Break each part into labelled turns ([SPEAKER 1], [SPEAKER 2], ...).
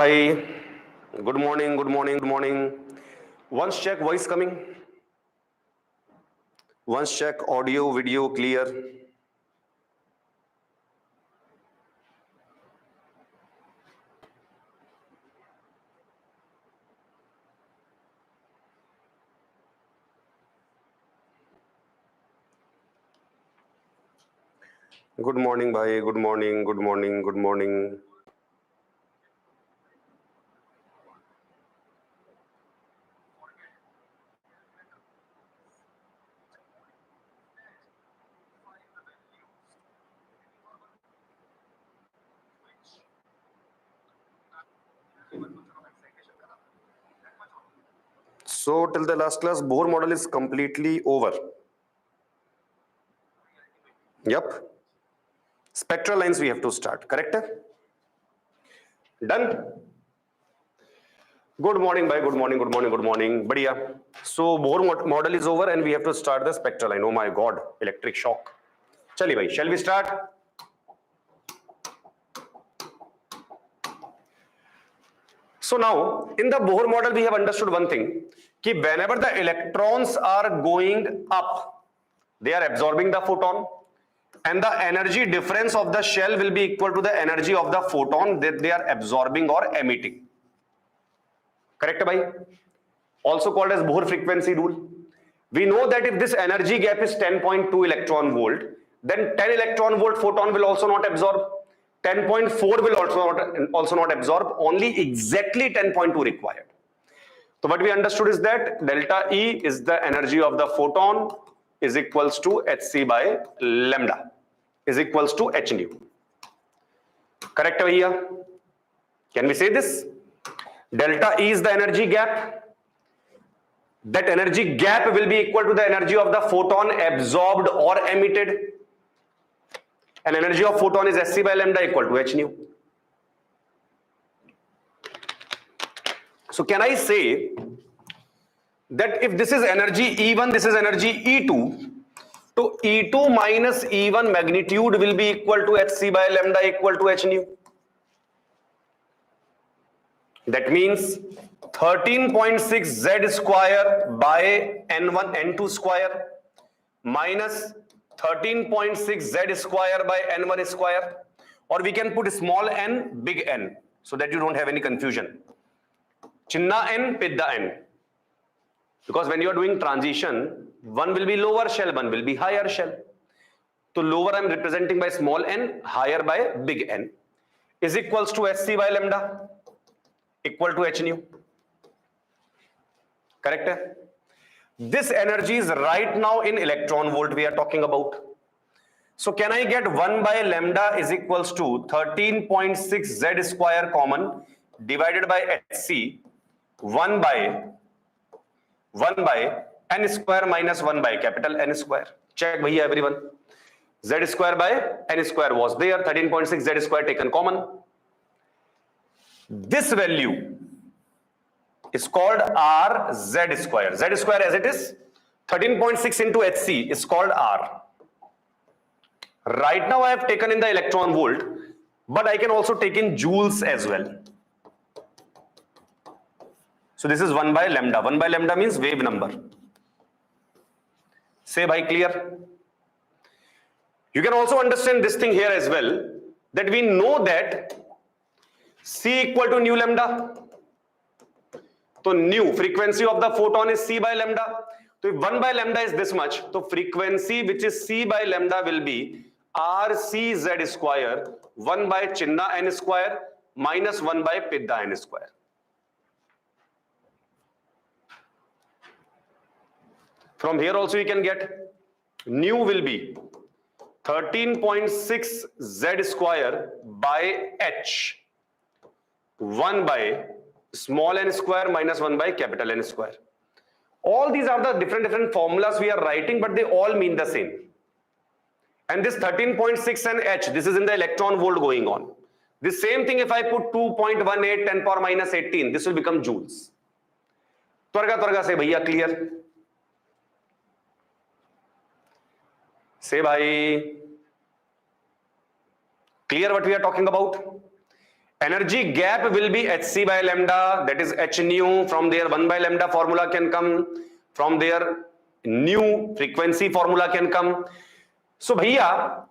[SPEAKER 1] Hi, good morning, good morning, good morning. Once check voice coming. Once check audio, video clear. Good morning, bhai. Good morning, good morning, good morning. So till the last class, Bohr model is completely over. Yep. Spectral lines we have to start, correct? Done? Good morning, bhai. Good morning, good morning, good morning. Badhiya. So Bohr model is over and we have to start the spectral line. Oh my God, electric shock. Chali bhai, shall we start? So now, in the Bohr model, we have understood one thing, that whenever the electrons are going up, they are absorbing the photon, and the energy difference of the shell will be equal to the energy of the photon that they are absorbing or emitting. Correct, bhai? Also called as Bohr frequency rule. We know that if this energy gap is 10.2 electron volt, then 10 electron volt photon will also not absorb. 10.4 will also not absorb, only exactly 10.2 required. So what we understood is that delta E is the energy of the photon is equals to hc by lambda is equals to h nu. Correct here? Can we say this? Delta E is the energy gap. That energy gap will be equal to the energy of the photon absorbed or emitted. And energy of photon is hc by lambda equal to h nu. So can I say that if this is energy E1, this is energy E2, so E2 minus E1 magnitude will be equal to hc by lambda equal to h nu. That means 13.6 z square by n1 n2 square minus 13.6 z square by n1 square, or we can put small n big N so that you don't have any confusion. Chinna n pidda n, because when you are doing transition, one will be lower shell, one will be higher shell. So lower I am representing by small n, higher by big N, is equals to hc by lambda equal to h nu. Correct? This energy is right now in electron volt we are talking about. So can I get 1 by lambda is equals to 13.6 z square common divided by hc 1 by n square minus 1 by capital N square. Check bhaiya everyone. Z square by n square was there, 13.6 z square taken common. This value is called R z square. Z square as it is 13.6 into hc is called R. Right now I have taken in the electron volt, but I can also take in joules as well. So this is 1 by lambda. 1 by lambda means wave number. Say bhai, clear? You can also understand this thing here as well, that we know that C equal to nu lambda. So nu, frequency of the photon is C by lambda. So if 1 by lambda is this much, so frequency which is C by lambda will be RCZ square 1 by chinna n square minus 1 by pidda n square. From here also you can get nu will be 13.6 z square by h 1 by small n square minus 1 by capital N square. All these are the different formulas we are writing, but they all mean the same. And this 13.6 and h, this is in the electron volt going on. The same thing if I put 2.18 10 power minus 18, this will become joules. Twarga say bhaiya, clear? Say bhai, clear what we are talking about? Energy gap will be hc by lambda, that is h nu. From there 1 by lambda formula can come. From there nu frequency formula can come. So bhaiya,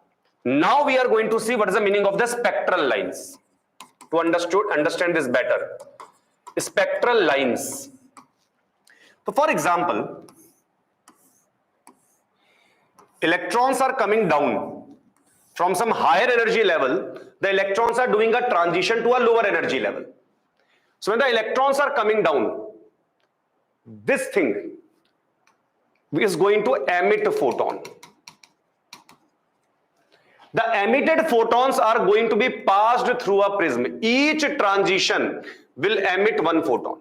[SPEAKER 1] now we are going to see what is the meaning of the spectral lines to understand this better. Spectral lines. So for example, electrons are coming down from some higher energy level. The electrons are doing a transition to a lower energy level. So when the electrons are coming down, this thing is going to emit a photon. The emitted photons are going to be passed through a prism. Each transition will emit one photon.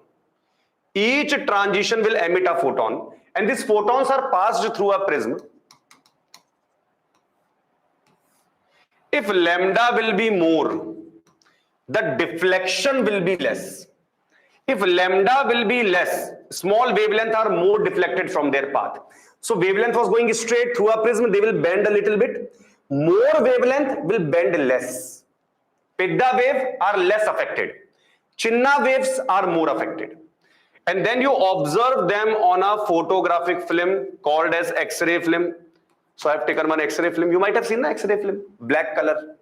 [SPEAKER 1] Each transition will emit a photon, and these photons are passed through a prism. If lambda will be more, the deflection will be less. If lambda will be less, small wavelength are more deflected from their path. So wavelength was going straight through a prism, they will bend a little bit. More wavelength will bend less. Pidda wave are less affected. Chinna waves are more affected. And then you observe them on a photographic film called as X-ray film. So I have taken one X-ray film. You might have seen the X-ray film, black color.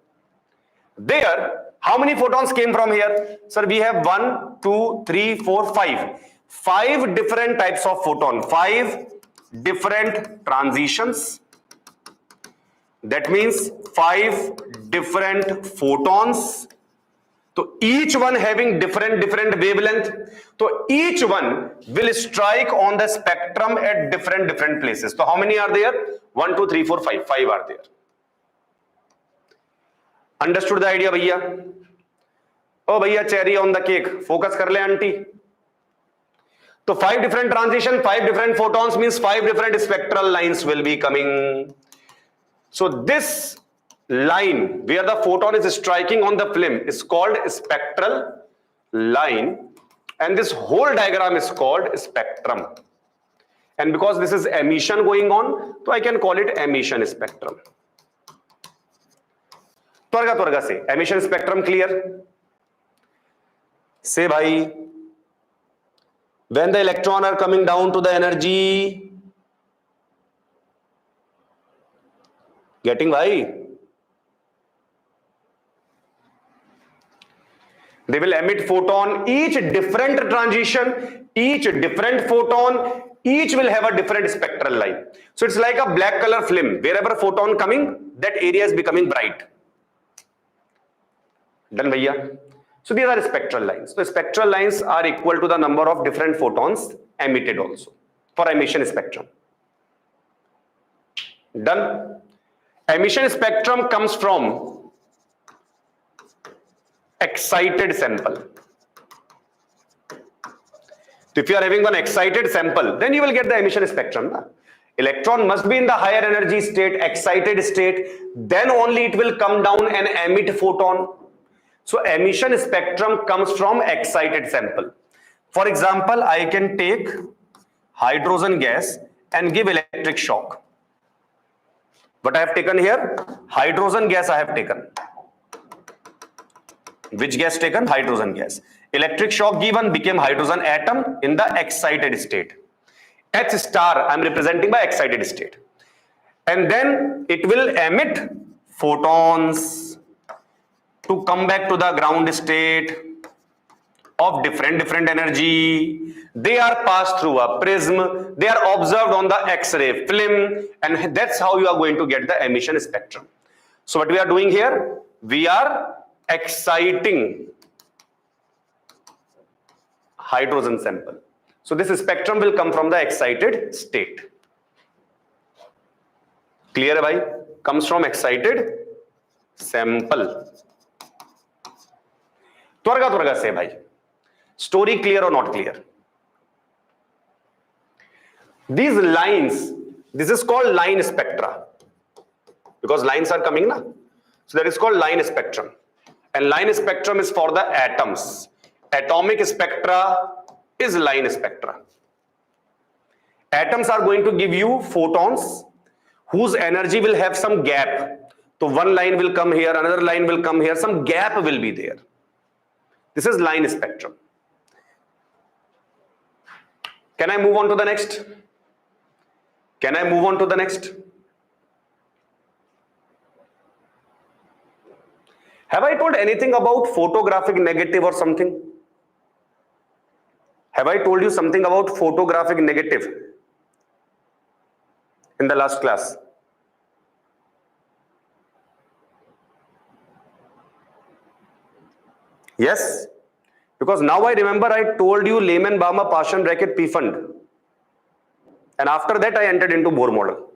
[SPEAKER 1] There, how many photons came from here? Sir, we have 1, 2, 3, 4, 5. 5 different types of photon. 5 different transitions. That means 5 different photons. So each one having different wavelength. So each one will strike on the spectrum at different places. So how many are there? 1, 2, 3, 4, 5. 5 are there. Understood the idea, bhaiya? Oh, bhaiya, cherry on the cake. Focus kar le, auntie. So 5 different transition, 5 different photons means 5 different spectral lines will be coming. So this line where the photon is striking on the film is called spectral line, and this whole diagram is called spectrum. And because this is emission going on, so I can call it emission spectrum. Twarga say emission spectrum clear? Say bhai, when the electron are coming down to the energy, getting bhai? They will emit photon, each different transition, each different photon, each will have a different spectral line. So it's like a black color film. Wherever photon coming, that area is becoming bright. Done, bhaiya? So these are spectral lines. So spectral lines are equal to the number of different photons emitted also for emission spectrum. Done. Emission spectrum comes from excited sample. So if you are having one excited sample, then you will get the emission spectrum. Electron must be in the higher energy state, excited state, then only it will come down and emit photon. So emission spectrum comes from excited sample. For example, I can take hydrogen gas and give electric shock. What I have taken here? Hydrogen gas I have taken. Which gas taken? Hydrogen gas. Electric shock given, became hydrogen atom in the excited state. H star I am representing by excited state. And then it will emit photons to come back to the ground state of different energy. They are passed through a prism. They are observed on the X-ray film, and that's how you are going to get the emission spectrum. So what we are doing here? We are exciting hydrogen sample. So this spectrum will come from the excited state. Clear, bhai? Comes from excited sample. Twarga say, bhai. Story clear or not clear? These lines, this is called line spectra, because lines are coming na. So that is called line spectrum, and line spectrum is for the atoms. Atomic spectra is line spectra. Atoms are going to give you photons whose energy will have some gap. So one line will come here, another line will come here, some gap will be there. This is line spectrum. Can I move on to the next? Can I move on to the next? Have I told anything about photographic negative or something? Have I told you something about photographic negative in the last class? Yes, because now I remember I told you Lehman, Balmer, partial bracket, P fund, and after that I entered into Bohr model.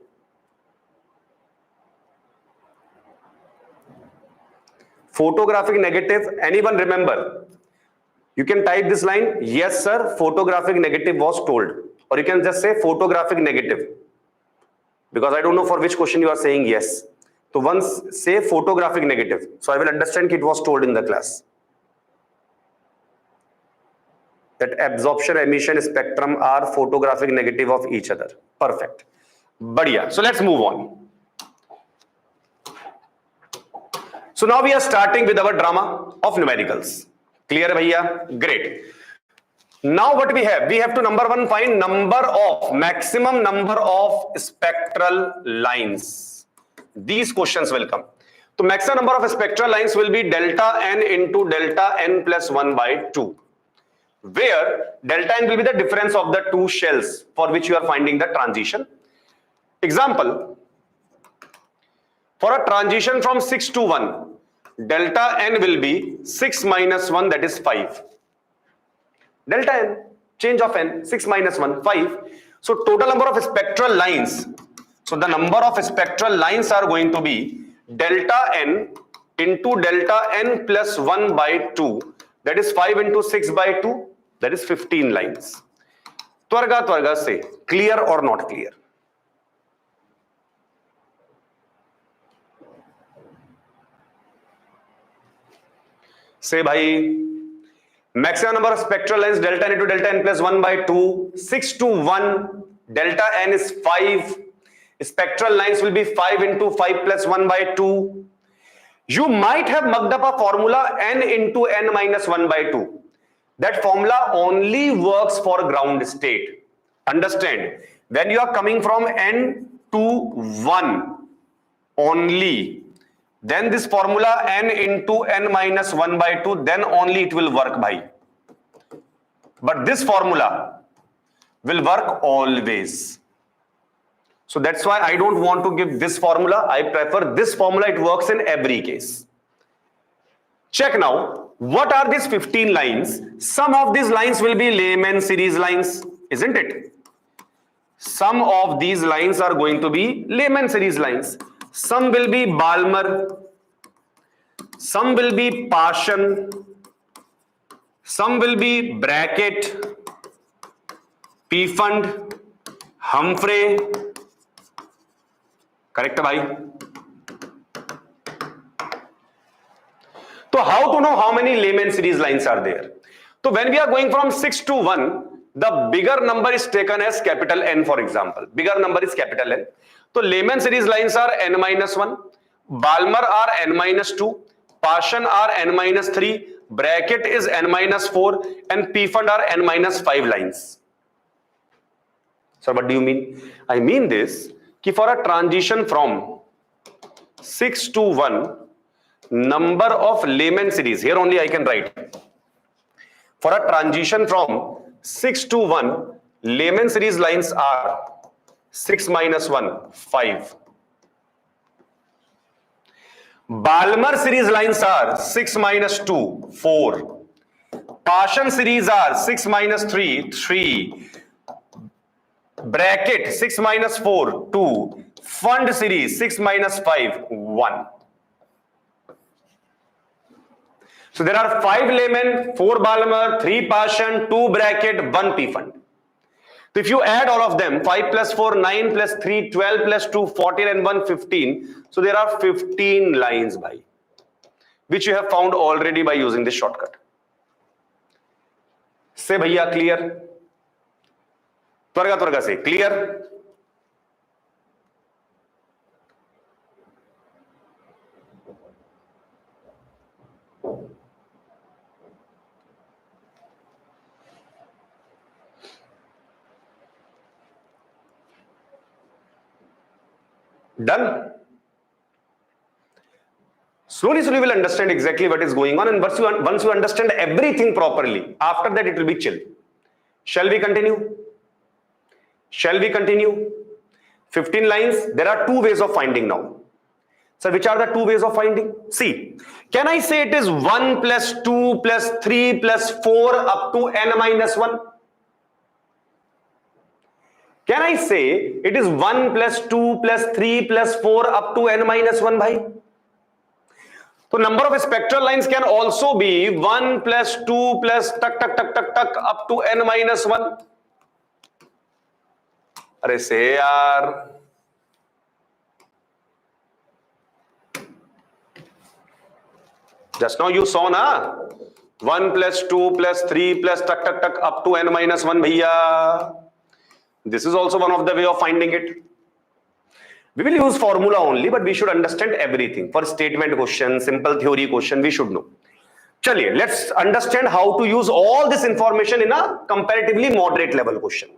[SPEAKER 1] Photographic negative, anyone remember? You can type this line, yes sir, photographic negative was told, or you can just say photographic negative, because I don't know for which question you are saying yes. So once say photographic negative, so I will understand it was told in the class. That absorption, emission, spectrum are photographic negative of each other. Perfect. Badhiya. So let's move on. So now we are starting with our drama of numericals. Clear, bhaiya? Great. Now what we have? We have to number one find maximum number of spectral lines. These questions will come. So maximum number of spectral lines will be delta n into delta n plus 1 by 2. Where delta n will be the difference of the two shells for which you are finding the transition. Example, for a transition from 6 to 1, delta n will be 6 minus 1, that is 5. Delta n, change of n, 6 minus 1, 5. So total number of spectral lines. So the number of spectral lines are going to be delta n into delta n plus 1 by 2. That is 5 into 6 by 2. That is 15 lines. Twarga say, clear or not clear? Say bhai, maximum number of spectral lines delta n into delta n plus 1 by 2, 6 to 1, delta n is 5, spectral lines will be 5 into 5 plus 1 by 2. You might have mucked up a formula n into n minus 1 by 2. That formula only works for ground state. Understand, when you are coming from n to 1 only, then this formula n into n minus 1 by 2, then only it will work, bhai. But this formula will work always. So that's why I don't want to give this formula. I prefer this formula. It works in every case. Check now. What are these 15 lines? Some of these lines will be Lehman series lines, isn't it? Some of these lines are going to be Lehman series lines. Some will be Balmer. Some will be Paschen. Some will be Brackett, P fund, Humphrey. Correct, bhai? So how to know how many Lehman series lines are there? So when we are going from 6 to 1, the bigger number is taken as capital N, for example. Bigger number is capital N. So Lehman series lines are n minus 1, Balmer are n minus 2, Paschen are n minus 3, Brackett is n minus 4, and P fund are n minus 5 lines. So what do you mean? I mean this, कि for a transition from 6 to 1, number of Lehman series, here only I can write. For a transition from 6 to 1, Lehman series lines are 6 minus 1, 5. Balmer series lines are 6 minus 2, 4. Paschen series are 6 minus 3, 3. Brackett 6 minus 4, 2. Fund series 6 minus 5, 1. So there are 5 Lehman, 4 Balmer, 3 Paschen, 2 Brackett, 1 P fund. So if you add all of them, 5 plus 4, 9 plus 3, 12 plus 2, 14 and 1, 15. So there are 15 lines, bhai, which you have found already by using this shortcut. Say bhaiya, clear? Twarga say, clear? Done. Slowly we will understand exactly what is going on, and once you understand everything properly, after that it will be chill. Shall we continue? Shall we continue? 15 lines. There are two ways of finding now. So which are the two ways of finding? See, can I say it is 1 plus 2 plus 3 plus 4 up to n minus 1? Can I say it is 1 plus 2 plus 3 plus 4 up to n minus 1 bhai? So number of spectral lines can also be 1 plus 2 plus tuck up to n minus 1. अरे से यार, just now you saw na 1 plus 2 plus 3 plus tuck up to n minus 1 bhaiya. This is also one of the way of finding it. We will use formula only, but we should understand everything. For statement question, simple theory question, we should know. Chaliye, let's understand how to use all this information in a comparatively moderate level question.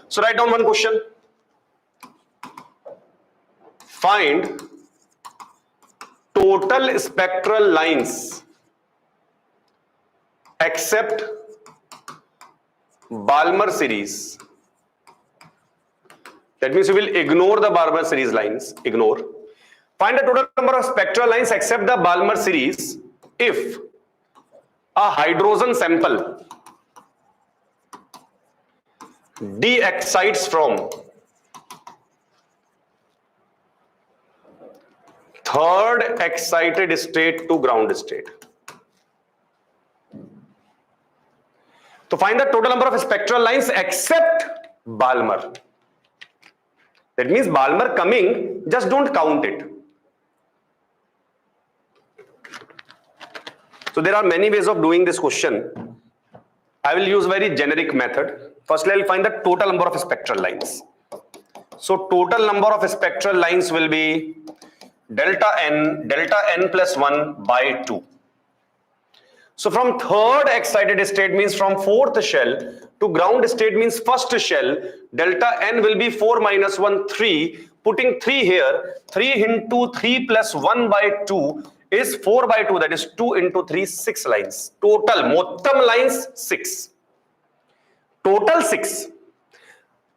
[SPEAKER 1] So write down one question. Find total spectral lines except Balmer series. That means you will ignore the Balmer series lines. Ignore. Find the total number of spectral lines except the Balmer series if a hydrogen sample de-excites from third excited state to ground state. To find the total number of spectral lines except Balmer. That means Balmer coming, just don't count it. So there are many ways of doing this question. I will use very generic method. Firstly, I will find the total number of spectral lines. So total number of spectral lines will be delta n plus 1 by 2. So from third excited state means from fourth shell to ground state means first shell, delta n will be 4 minus 1, 3. Putting 3 here, 3 into 3 plus 1 by 2 is 4 by 2, that is 2 into 3, 6 lines. Total, mottam lines 6. Total 6.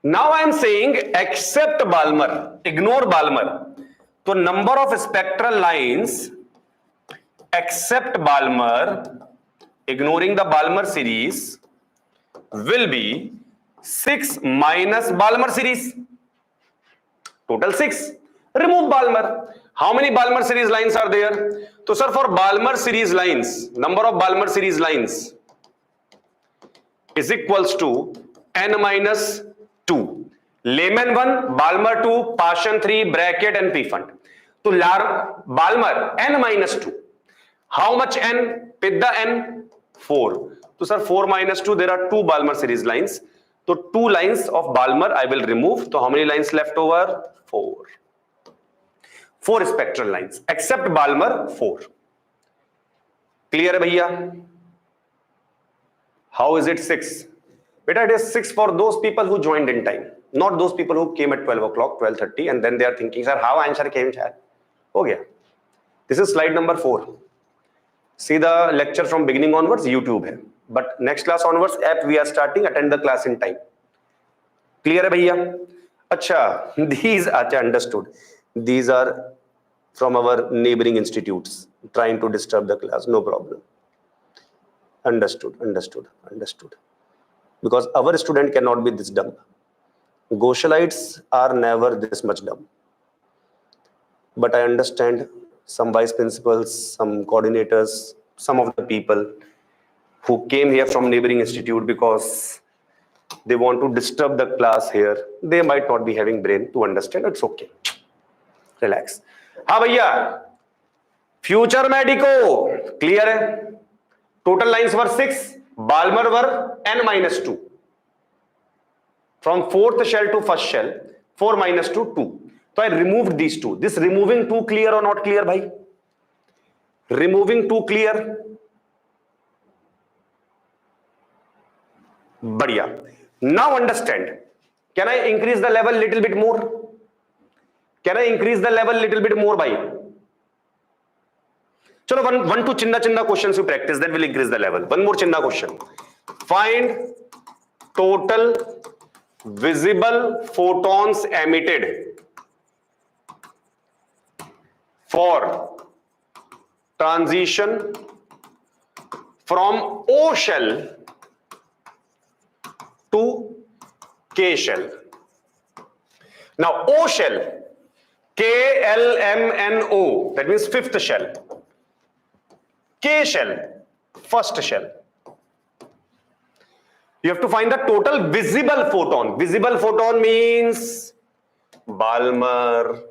[SPEAKER 1] Now I am saying except Balmer, ignore Balmer. So number of spectral lines except Balmer, ignoring the Balmer series, will be 6 minus Balmer series. Total 6. Remove Balmer. How many Balmer series lines are there? So sir, for Balmer series lines, number of Balmer series lines is equals to n minus 2. Layman 1, Balmer 2, Paschen 3, bracket and P-fund. So Balmer n minus 2. How much n? With the n? 4. So sir, 4 minus 2, there are 2 Balmer series lines. So 2 lines of Balmer I will remove. So how many lines left over? 4. 4 spectral lines. Except Balmer, 4. Clear hai bhaiya? How is it 6? Beta, it is 6 for those people who joined in time. Not those people who came at 12 o'clock, 12:30, and then they are thinking, sir, how answer came, sir? Ho gaya. This is slide number 4. See the lecture from beginning onwards, YouTube hai. But next class onwards, app we are starting, attend the class in time. Clear hai bhaiya? Acha, these, understood. These are from our neighboring institutes, trying to disturb the class, no problem. Understood. Because our student cannot be this dumb. Gosalites are never this much dumb. But I understand some vice principals, some coordinators, some of the people who came here from neighboring institute because they want to disturb the class here. They might not be having brain to understand. It's okay. Relax. हाँ भैया, future medico clear है. Total lines were 6. Balmer were n minus 2. From fourth shell to first shell, 4 minus 2, 2. So I removed these 2. This removing 2 clear or not clear, bhai? Removing 2 clear? Badhiya. Now understand. Can I increase the level little bit more? Can I increase the level little bit more by? Chalo, one two chinna questions you practice, then we'll increase the level. One more chinna question. Find total visible photons emitted for transition from O shell to K shell. Now O shell, KLMNO, that means fifth shell. K shell, first shell. You have to find the total visible photon. Visible photon means Balmer.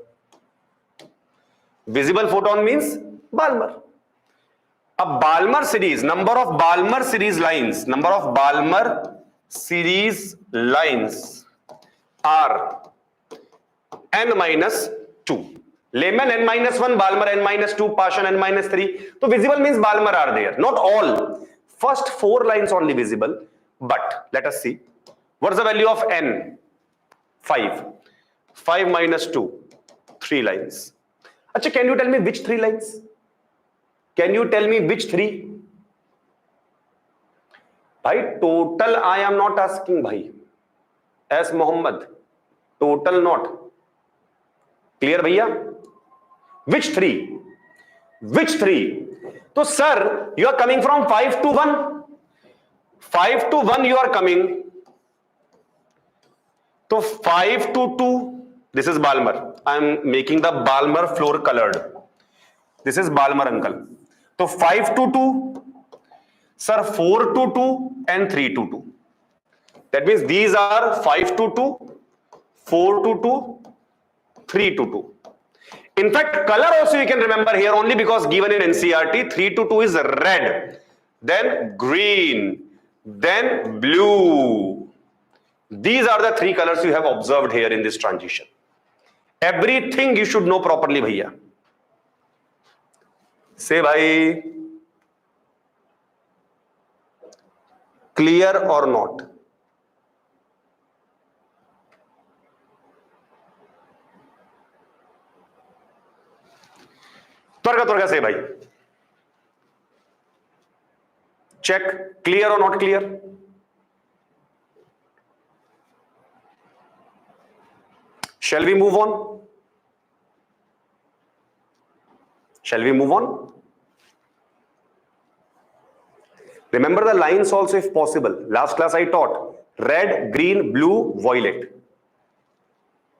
[SPEAKER 1] Visible photon means Balmer. A Balmer series, number of Balmer series lines are n-2. Lehman n-1, Balmer n-2, Paschen n-3. So visible means Balmer are there. Not all. First 4 lines only visible. But let us see. What is the value of n? 5. 5 minus 2. 3 lines. Achha, can you tell me which 3 lines? Can you tell me which 3? Bhai, total I am not asking, bhai. S. Muhammad. Total not. Clear, bhaiya? Which 3? Which 3? So, sir, you are coming from 5 to 1. 5 to 1 you are coming. So, 5 to 2. This is Balmer. I am making the Balmer floor colored. This is Balmer, uncle. So 5 to 2, sir, 4 to 2 and 3 to 2. That means these are 5 to 2, 4 to 2, 3 to 2. In fact, color also you can remember here only because given in NCERT, 3 to 2 is red, then green, then blue. These are the 3 colors you have observed here in this transition. Everything you should know properly, bhaiya. Say, bhai, clear or not? Twarga say, bhai. Check, clear or not clear? Shall we move on? Shall we move on? Remember the lines also if possible. Last class I taught red, green, blue, violet.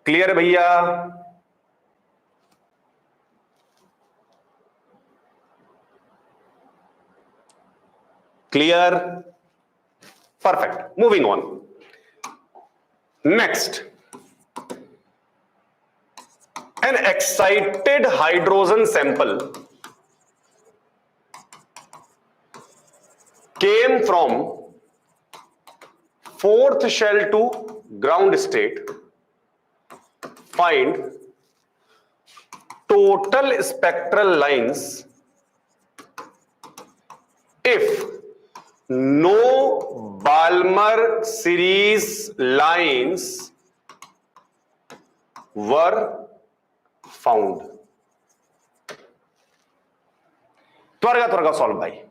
[SPEAKER 1] Clear, bhaiya? Clear? Perfect. Moving on. Next. An excited hydrogen sample came from 4th shell to ground state. Find total spectral lines if no Balmer series lines were found. Twarga solve, bhai.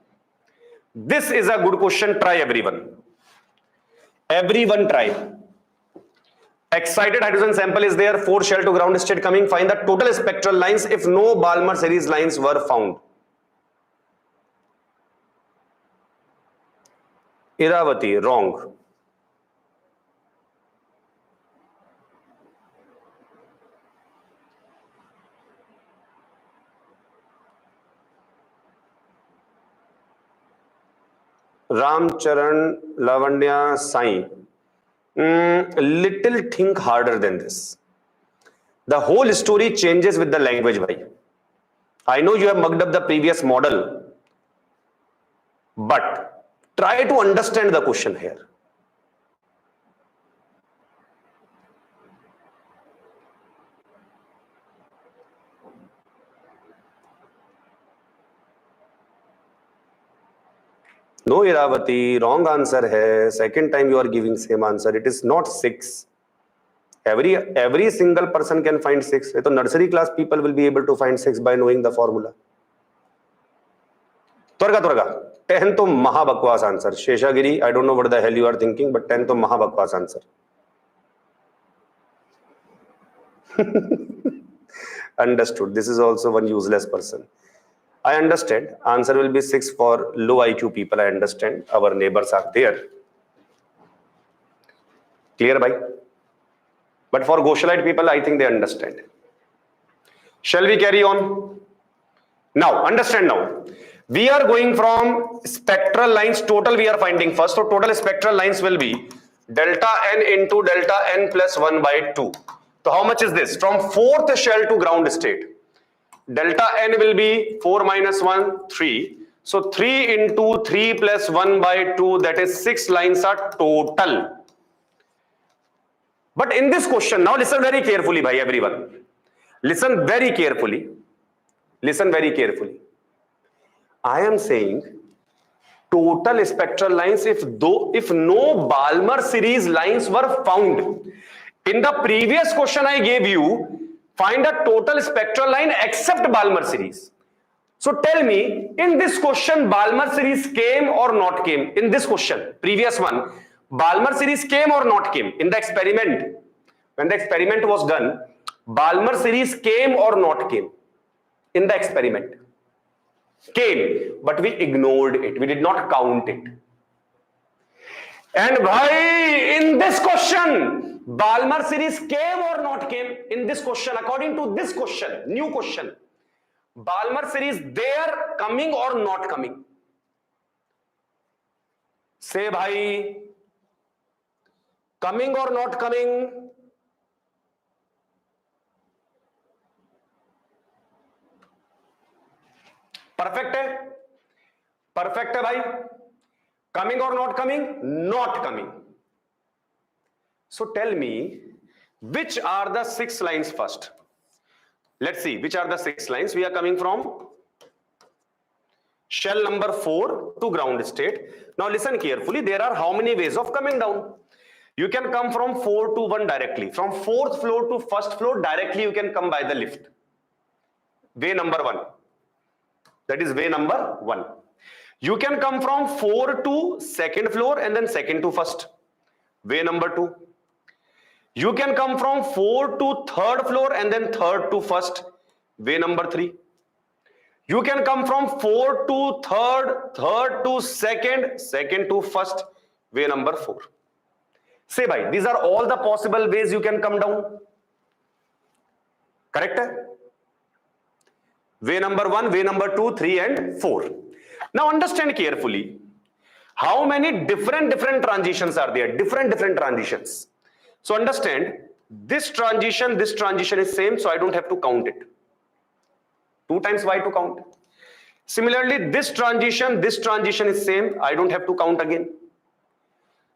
[SPEAKER 1] This is a good question. Try everyone. Everyone try. Excited hydrogen sample is there. 4 shell to ground state coming. Find the total spectral lines if no Balmer series lines were found. Iravati, wrong. Ramcharan, Lavanya, Sai. Little think harder than this. The whole story changes with the language, bhai. I know you have mugged up the previous model, but try to understand the question here. No, Iravati, wrong answer hai. Second time you are giving same answer. It is not 6. Every single person can find 6. So nursery class people will be able to find 6 by knowing the formula. Twarga. 10 to mahabakwas answer. Sheshagiri, I don't know what the hell you are thinking, but 10 to mahabakwas answer. Understood. This is also one useless person. I understand. Answer will be 6 for low IQ people. I understand. Our neighbors are there. Clear, bhai? But for Goshalite people, I think they understand. Shall we carry on? Now, understand now. We are going from spectral lines. Total we are finding first. So total spectral lines will be delta n into delta n plus 1 by 2. So how much is this? From fourth shell to ground state. Delta n will be 4 minus 1, 3. So 3 into 3 plus 1 by 2, that is 6 lines are total. But in this question, now listen very carefully, bhai, everyone. Listen very carefully. Listen very carefully. I am saying total spectral lines if no Balmer series lines were found. In the previous question I gave you, find a total spectral line except Balmer series. So tell me, in this question, Balmer series came or not came? In this question, previous one, Balmer series came or not came? In the experiment, when the experiment was done, Balmer series came or not came? In the experiment. Came, but we ignored it. We did not count it. And bhai, in this question, Balmer series came or not came? In this question, according to this question, new question, Balmer series there coming or not coming? Say bhai, coming or not coming? Perfect hai? Perfect hai bhai? Coming or not coming? Not coming. So tell me, which are the 6 lines first? Let's see, which are the 6 lines? We are coming from shell number 4 to ground state. Now listen carefully, there are how many ways of coming down? You can come from 4 to 1 directly. From 4th floor to 1st floor directly you can come by the lift. Way number 1. That is way number 1. You can come from 4 to 2nd floor and then 2nd to 1st. Way number 2. You can come from 4 to 3rd floor and then 3rd to 1st. Way number 3. You can come from 4 to 3rd, 3rd to 2nd, 2nd to 1st. Way number 4. Say bhai, these are all the possible ways you can come down. Correct? Way number 1, way number 2, 3 and 4. Now understand carefully, how many different transitions are there? Different transitions. So understand, this transition is same, so I don't have to count it. 2 times y to count. Similarly, this transition is same, I don't have to count again.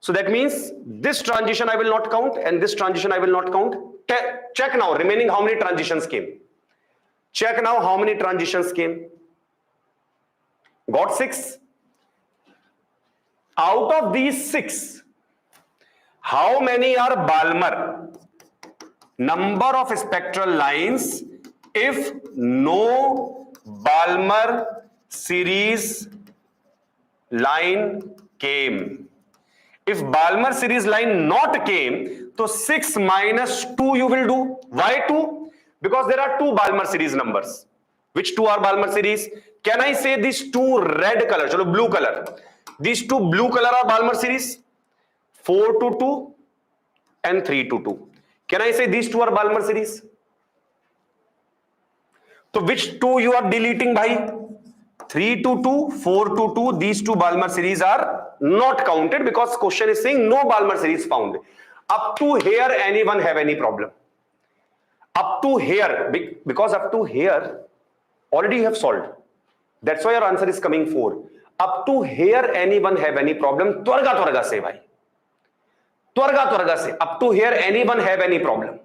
[SPEAKER 1] So that means this transition I will not count and this transition I will not count. Check now, remaining how many transitions came. Check now how many transitions came. Got 6. Out of these 6, how many are Balmer? Number of spectral lines if no Balmer series line came. If Balmer series line not came, so 6 minus 2 you will do. Why 2? Because there are 2 Balmer series numbers. Which 2 are Balmer series? Can I say these 2 red color? Chalo, blue color. These 2 blue color are Balmer series. 4 to 2 and 3 to 2. Can I say these 2 are Balmer series? So which 2 you are deleting, bhai? 3 to 2, 4 to 2. These 2 Balmer series are not counted because question is saying no Balmer series found. Up to here, anyone have any problem? Up to here, because up to here already you have solved. That's why your answer is coming 4. Up to here, anyone have any problem? Twarga se bhai. Twarga se. Up to here, anyone have any problem?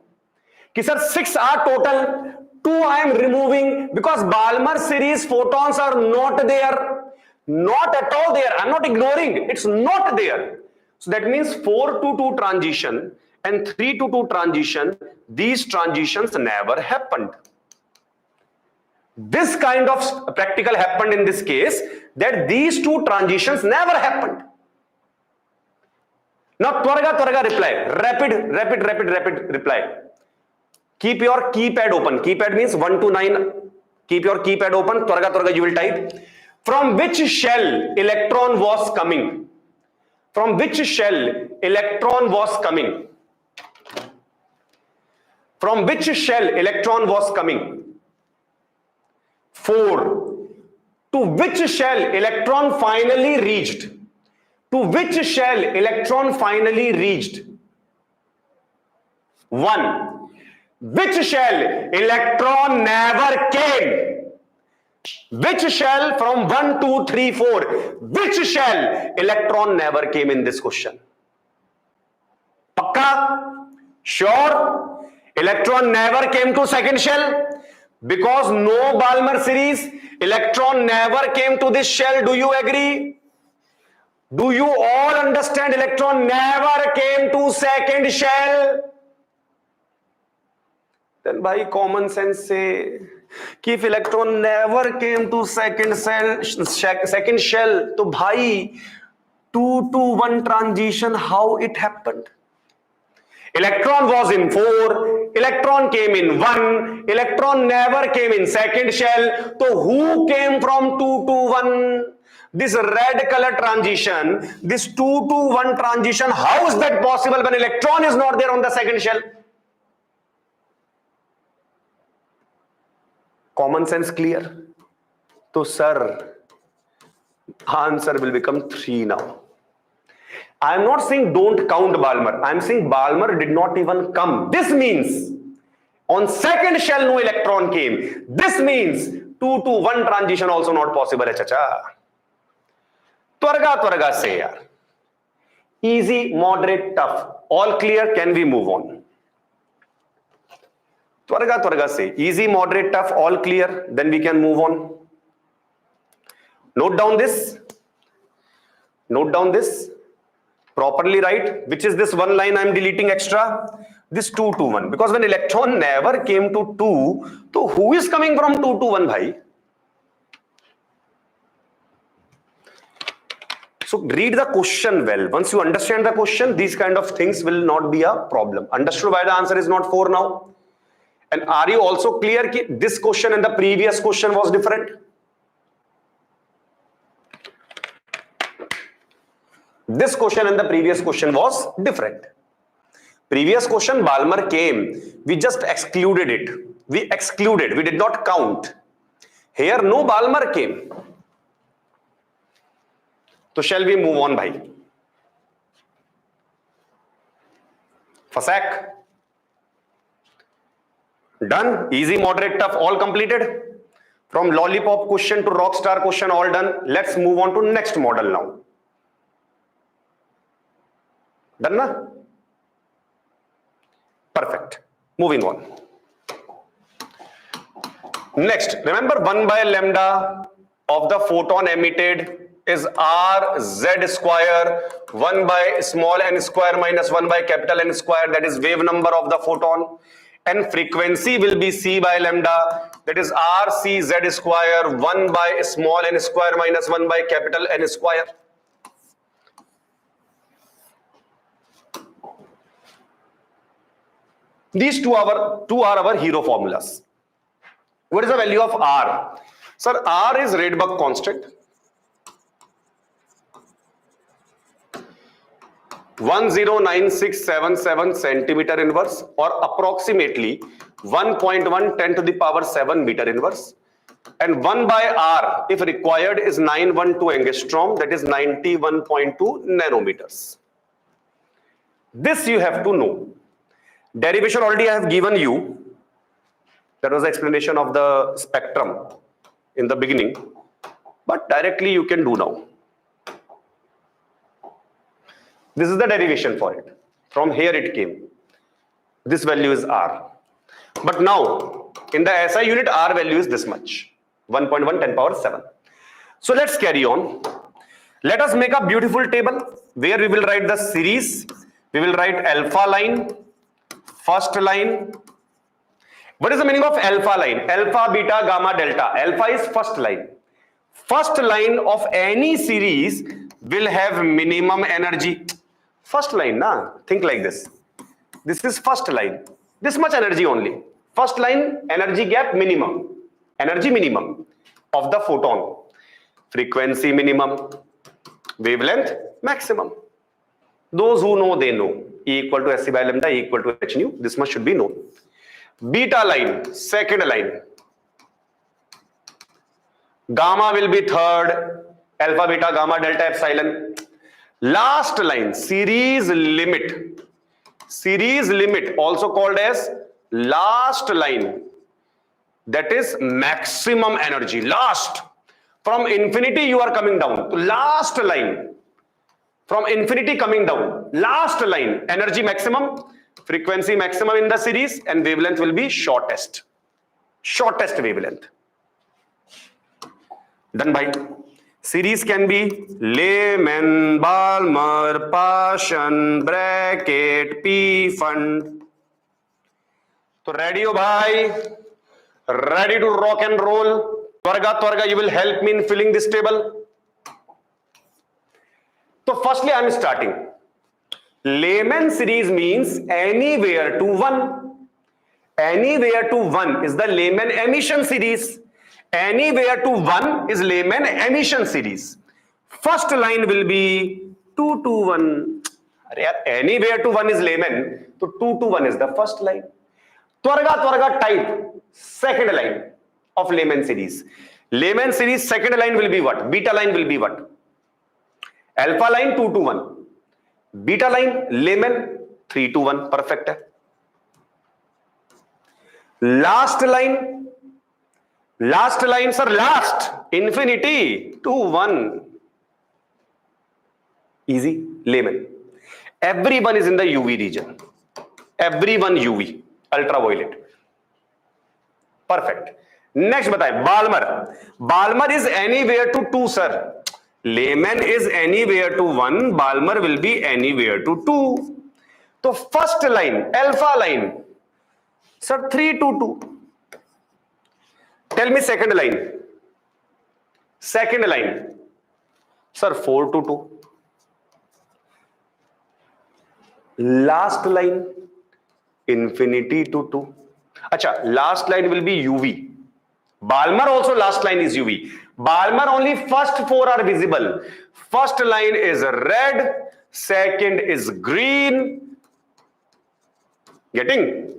[SPEAKER 1] Ki sir, 6 are total. 2 I am removing because Balmer series photons are not there. Not at all there. I am not ignoring. It's not there. So that means 4 to 2 transition and 3 to 2 transition, these transitions never happened. This kind of practical happened in this case, that these two transitions never happened. Now twarga reply, rapid reply. Keep your keypad open. Keypad means 1 to 9. Keep your keypad open. Twarga you will type. From which shell electron was coming? From which shell electron was coming? From which shell electron was coming? 4. To which shell electron finally reached? To which shell electron finally reached? 1. Which shell electron never came? Which shell from 1, 2, 3, 4? Which shell electron never came in this question? Pakka? Sure? Electron never came to second shell? Because no Balmer series, electron never came to this shell. Do you agree? Do you all understand? Electron never came to second shell. Then by common sense say, if electron never came to second shell, to bhai 2 to 1 transition, how it happened? Electron was in 4, electron came in 1, electron never came in second shell. So who came from 2 to 1? This red color transition, this 2 to 1 transition, how is that possible when electron is not there on the second shell? Common sense clear? So sir, answer will become 3 now. I am not saying don't count Balmer. I am saying Balmer did not even come. This means on second shell no electron came. This means 2 to 1 transition also not possible. Chacha. Twarga say yaar. Easy, moderate, tough. All clear? Can we move on? Twarga say. Easy, moderate, tough, all clear. Then we can move on. Note down this. Note down this. Properly write. Which is this one line I am deleting extra? This 2 to 1. Because when electron never came to 2, so who is coming from 2 to 1, bhai? So read the question well. Once you understand the question, these kind of things will not be a problem. Understood why the answer is not 4 now? And are you also clear that this question and the previous question was different? This question and the previous question was different. Previous question, Balmer came. We just excluded it. We excluded. We did not count. Here, no Balmer came. So shall we move on, bhai? Fasak? Done? Easy, moderate, tough, all completed? From lollipop question to rockstar question, all done. Let's move on to next model now. Done na? Perfect. Moving on. Next, remember 1 by lambda of the photon emitted is r z square 1 by small n square minus 1 by capital N square, that is wave number of the photon, and frequency will be c by lambda, that is r c z square 1 by small n square minus 1 by capital N square. These two are our hero formulas. What is the value of R? Sir, R is Rydberg constant. 109677 centimeter inverse, or approximately 1.1 10 to the power 7 meter inverse. And 1 by R, if required, is 912 angstrom, that is 91.2 nanometers. This you have to know. Derivation already I have given you. That was the explanation of the spectrum in the beginning. But directly you can do now. This is the derivation for it. From here it came. This value is R. But now, in the SI unit, R value is this much. 1.1 10 power 7. So let's carry on. Let us make a beautiful table where we will write the series We will write alpha line, first line. What is the meaning of alpha line? Alpha, beta, gamma, delta. Alpha is first line. First line of any series will have minimum energy. First line, na? Think like this. This is first line. This much energy only. First line, energy gap minimum. Energy minimum of the photon. Frequency minimum. Wavelength maximum. Those who know, they know. E equal to SC by lambda, E equal to H nu. This much should be known. Beta line, second line. Gamma will be third. Alpha, beta, gamma, delta, epsilon. Last line, series limit. Series limit, also called as last line. That is maximum energy. Last. From infinity you are coming down. Last line. From infinity coming down. Last line. Energy maximum. Frequency maximum in the series. And wavelength will be shortest. Shortest wavelength. Done by. Series can be Lehman, Balmer, Paschen, bracket, P-fund. So ready ho bhai? Ready to rock and roll? Twarga, you will help me in filling this table. So firstly I am starting. Lehman series means anywhere to 1. Anywhere to 1 is the Lehman emission series. Anywhere to 1 is Lehman emission series. First line will be 2 to 1. Anywhere to 1 is Lehman, so 2 to 1 is the first line. Twarga type, second line of Lehman series. Lehman series second line will be what? Beta line will be what? Alpha line 2 to 1. Beta line Lehman 3 to 1. Perfect. Last line, sir, last, infinity, 2, 1. Easy, Lehman. Everyone is in the UV region. Everyone UV, ultraviolet. Perfect. Next बताए, Balmer. Balmer is anywhere to 2, sir. Lehman is anywhere to 1. Balmer will be anywhere to 2. So first line, alpha line, sir, 3 to 2. Tell me second line. Second line. Sir, 4 to 2. Last line. Infinity to 2. Acha, last line will be UV. Balmer also last line is UV. Balmer only first 4 are visible. First line is red. Second is green. Getting?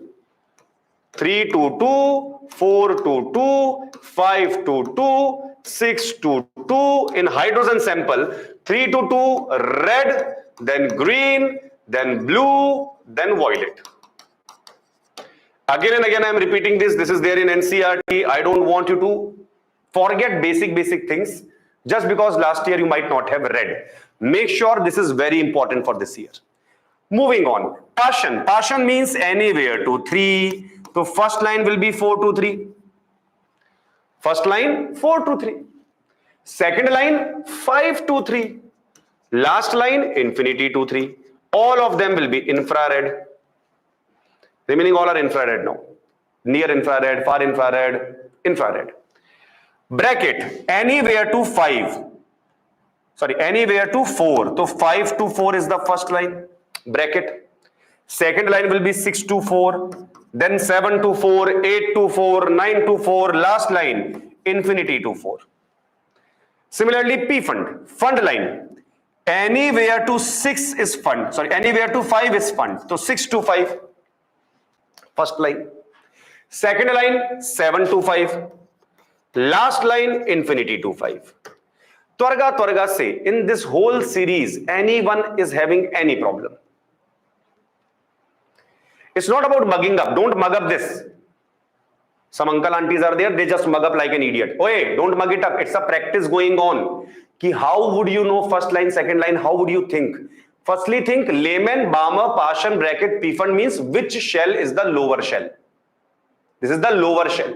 [SPEAKER 1] 3 to 2, 4 to 2, 5 to 2, 6 to 2. In hydrogen sample, 3 to 2, red, then green, then blue, then violet. Again and again I am repeating this. This is there in NCERT. I don't want you to forget basic things just because last year you might not have read. Make sure this is very important for this year. Moving on. Paschen. Paschen means anywhere to 3. So first line will be 4 to 3. First line 4 to 3. Second line 5 to 3. Last line infinity to 3. All of them will be infrared. Remaining all are infrared now. Near infrared, far infrared, infrared. Bracket anywhere to 5. Sorry, anywhere to 4. So 5 to 4 is the first line. Bracket. Second line will be 6 to 4. Then 7 to 4, 8 to 4, 9 to 4, last line, infinity to 4. Similarly, P-fund, fund line, anywhere to 6 is fund, sorry, anywhere to 5 is fund. So 6 to 5, first line. Second line, 7 to 5. Last line, infinity to 5. Twarga say, in this whole series, anyone is having any problem. It's not about mugging up. Don't mug up this. Some uncle aunties are there, they just mug up like an idiot. Oi, don't mug it up. It's a practice going on. Ki how would you know first line, second line? How would you think? Firstly, think Lehman, Balmer, Paschen, bracket, P-fund means which shell is the lower shell. This is the lower shell.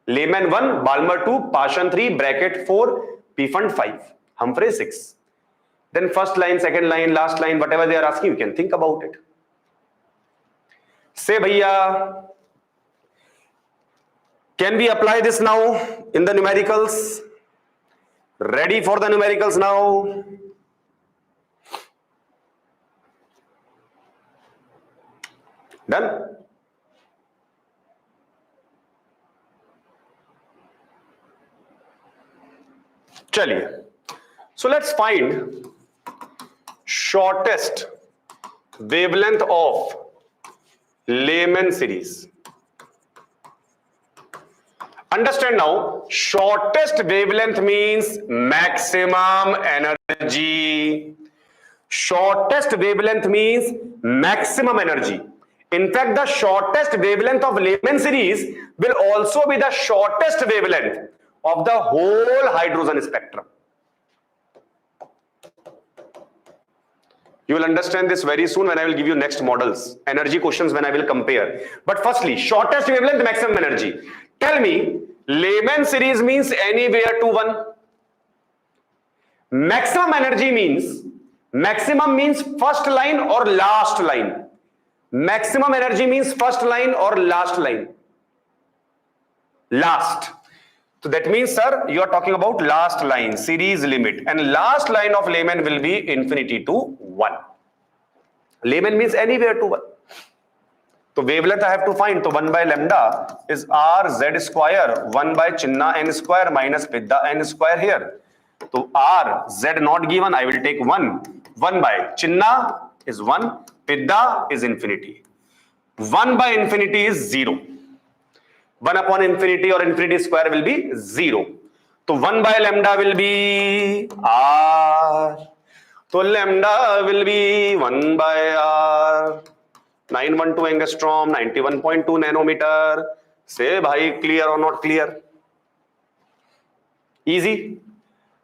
[SPEAKER 1] Lehman 1, Balmer 2, Paschen 3, bracket 4, P-fund 5, Humphrey 6. then first line, second line, last line, whatever they are asking, you can think about it. Say bhaiya, can we apply this now in the numericals? Ready for the numericals now? Done? Chaliye. So let's find shortest wavelength of Lyman series. Understand now, shortest wavelength means maximum energy. Shortest wavelength means maximum energy. In fact, the shortest wavelength of Lyman series will also be the shortest wavelength of the whole hydrogen spectrum. You will understand this very soon when I will give you next models, energy questions when I will compare. But firstly, shortest wavelength, maximum energy. Tell me, Lyman series means anywhere to 1. Maximum energy means, maximum means first line or last line. Maximum energy means first line or last line. Last. So that means, sir, you are talking about last line, series limit. And last line of Lyman will be infinity to 1. Lyman means anywhere to 1. So wavelength I have to find. So 1 by lambda is r z square 1 by chinna n square minus pidda n square here. So r z not given, I will take 1. 1 by chinna is 1, pidda is infinity. 1 by infinity is 0. 1 upon infinity or infinity square will be 0. So 1 by lambda will be r. So lambda will be 1 by r. 912 angstrom, 91.2 nanometer. Say bhai, clear or not clear? Easy.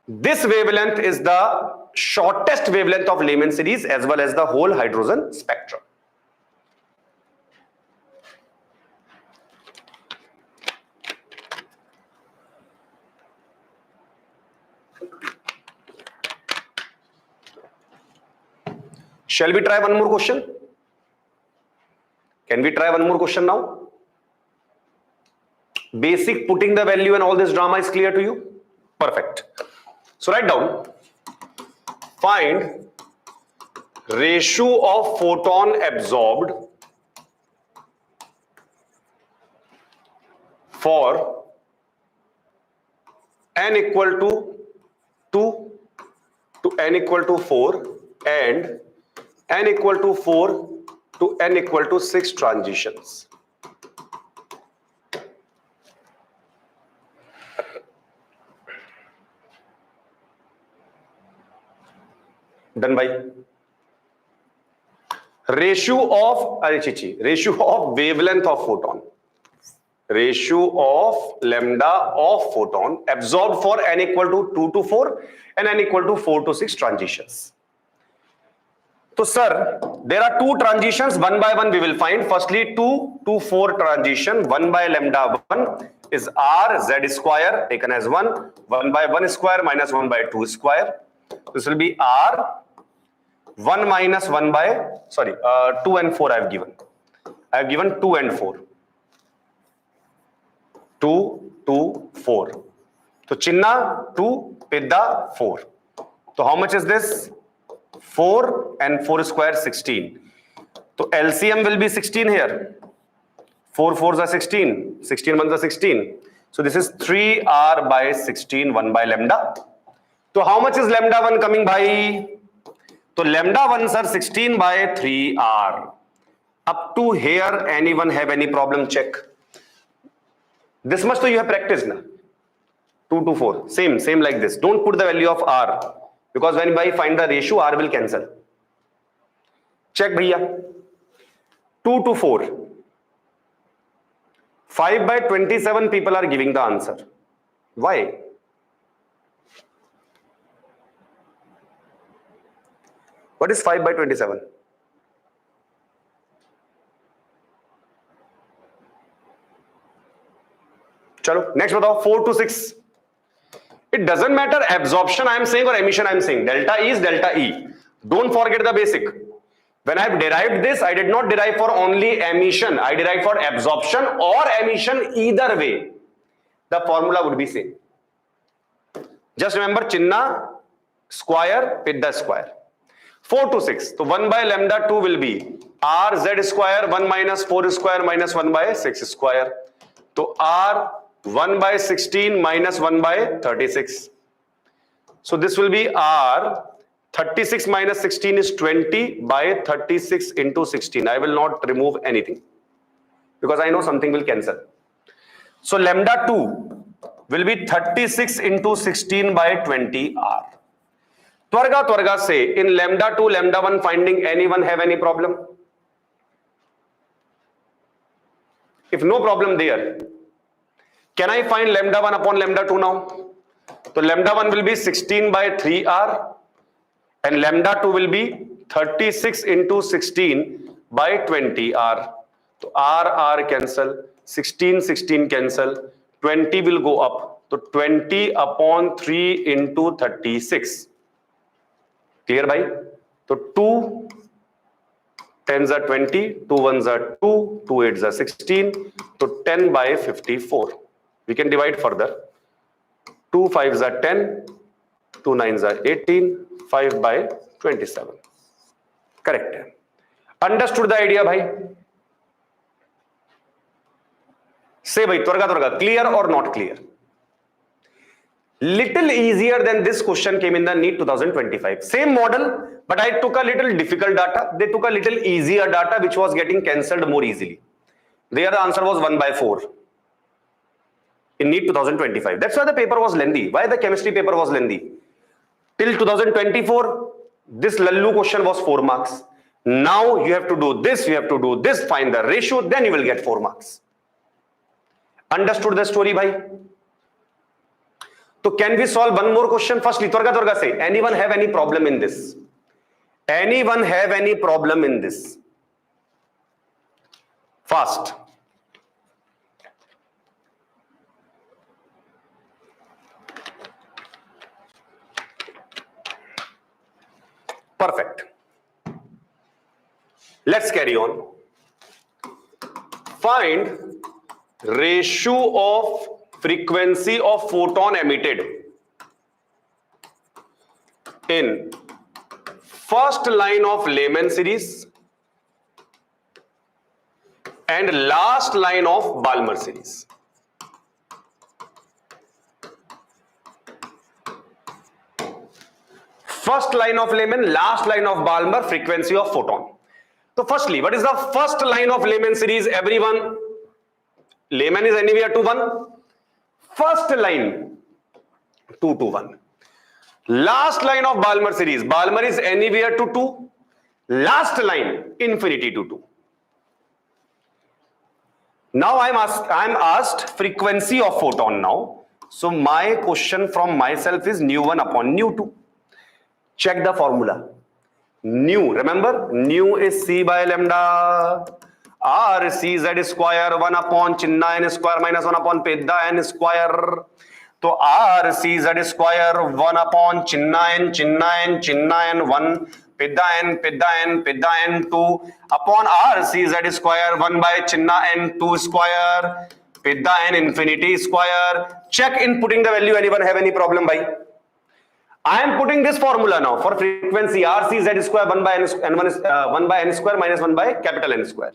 [SPEAKER 1] This wavelength is the shortest wavelength of Lyman series as well as the whole hydrogen spectrum. Shall we try one more question? Can we try one more question now? Basic putting the value and all this drama is clear to you? Perfect. So write down, find ratio of photon absorbed for n equal to 2 to n equal to 4 and n equal to 4 to n equal to 6 transitions. Done by ratio of wavelength of photon, ratio of lambda of photon absorbed for n equal to 2 to 4 and n equal to 4 to 6 transitions. So sir, there are 2 transitions, 1 by 1 we will find. Firstly, 2 to 4 transition, 1 by lambda 1 is r z square taken as 1, 1 by 1 square minus 1 by 2 square. This will be r 1 minus 1 by, 2 and 4 I have given. I have given 2 and 4. 2, 2, 4. So chinna 2, pidda 4. So how much is this? 4 and 4 square 16. So LCM will be 16 here. 4 4s are 16. 16 1s are 16. So this is 3r by 16, 1 by lambda. So how much is lambda 1 coming by? So lambda 1s are 16 by 3r. Up to here, anyone have any problem? Check. This much so you have practiced now. 2 to 4. Same like this. Don't put the value of r. Because when I find the ratio, r will cancel. Check bhaiya. 2 to 4. 5 by 27 people are giving the answer. Why? What is 5 by 27? Chalo, next batao, 4 to 6. It doesn't matter absorption I am saying or emission I am saying. Delta E is delta E. Don't forget the basic. When I have derived this, I did not derive for only emission. I derived for absorption or emission. Either way, the formula would be same. Just remember chinna square with the square. 4 to 6. So 1 by lambda 2 will be r z square 1 minus 4 square minus 1 by 6 square. So r 1 by 16 minus 1 by 36. So this will be r 36 minus 16 is 20 by 36 into 16. I will not remove anything because I know something will cancel. So lambda 2 will be 36 into 16 by 20 r. Twarga say in lambda 2, lambda 1 finding, anyone have any problem? If no problem there, can I find lambda 1 upon lambda 2 now? So lambda 1 will be 16 by 3r and lambda 2 will be 36 into 16 by 20r. So r cancel, 16 cancel, 20 will go up. So 20 upon 3 into 36. Clear bhai? So 2 10s are 20, 2 1s are 2, 2 8s are 16. So 10 by 54. We can divide further. 2 5s are 10, 2 9s are 18, 5 by 27. Correct. Understood the idea bhai? Say bhai, twarga, clear or not clear? Little easier than this question came in the NEET 2025. Same model, but I took a little difficult data. They took a little easier data which was getting cancelled more easily. There the answer was 1 by 4 in NEET 2025. That's why the paper was lengthy. Why the chemistry paper was lengthy? Till 2024, this Lallu question was 4 marks. Now you have to do this, find the ratio, then you will get 4 marks. Understood the story, bhai? So can we solve one more question? Firstly, twarga say, anyone have any problem in this? Anyone have any problem in this? Fast. Perfect. Let's carry on. Find ratio of frequency of photon emitted in first line of Lehman series and last line of Balmer series. First line of Lehman, last line of Balmer, frequency of photon. So firstly, what is the first line of Lehman series? Everyone, Lehman is anywhere to 1. First line 2 to 1. Last line of Balmer series, Balmer is anywhere to 2. Last line infinity to 2. Now I'm asked frequency of photon now. So my question from myself is nu 1 upon nu 2. Check the formula. Nu, remember, nu is c by lambda. R c z square 1 upon chinna n square minus 1 upon pedda n square. So R c z square 1 upon chinna n 1 pedda n 2 upon R c z square 1 by chinna n 2 square pedda n infinity square. Check in putting the value. Anyone have any problem by? I am putting this formula now for frequency R c z square 1 by n square minus 1 by capital N square.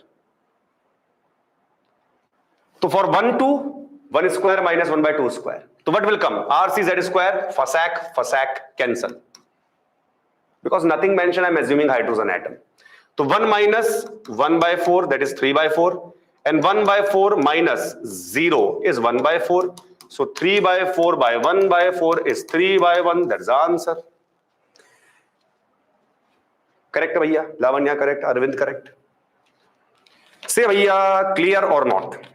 [SPEAKER 1] So for 1 2, 1 square minus 1 by 2 square. So what will come? R c z square, Fasak, cancel. Because nothing mentioned, I am assuming hydrogen atom. So 1 minus 1 by 4, that is 3 by 4. And 1 by 4 minus 0 is 1 by 4. So 3 by 4 by 1 by 4 is 3 by 1. That's the answer. Correct, bhaiya? Lavanya correct, Arvind correct. Say, bhaiya, clear or not?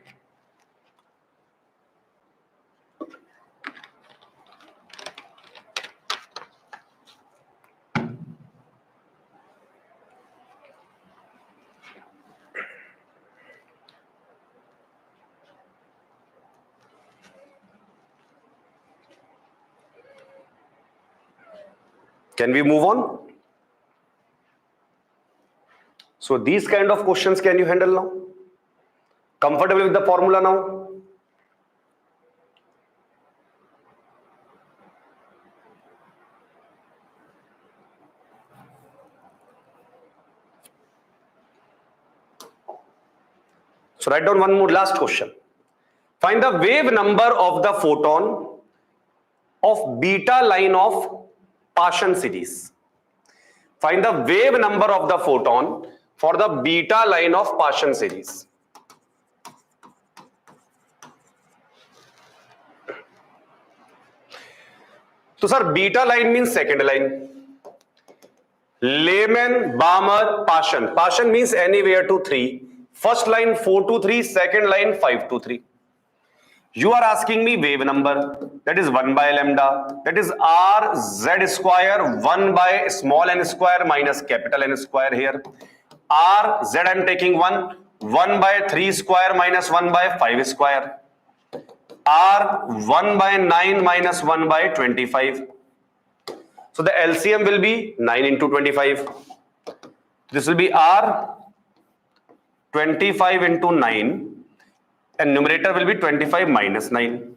[SPEAKER 1] Can we move on? So these kind of questions can you handle now? Comfortable with the formula now? So write down one more last question. Find the wave number of the photon of beta line of Paschen series. Find the wave number of the photon for the beta line of Paschen series. So sir, beta line means second line. Lehman, Balmer, Paschen. Paschen means anywhere to 3. First line 4 to 3, second line 5 to 3. You are asking me wave number, that is 1 by lambda, that is r z square 1 by small n square minus capital N square here. R z I am taking 1 by 3 square minus 1 by 5 square. R 1 by 9 minus 1 by 25. So the LCM will be 9 into 25. This will be R 25 into 9. And numerator will be 25 minus 9.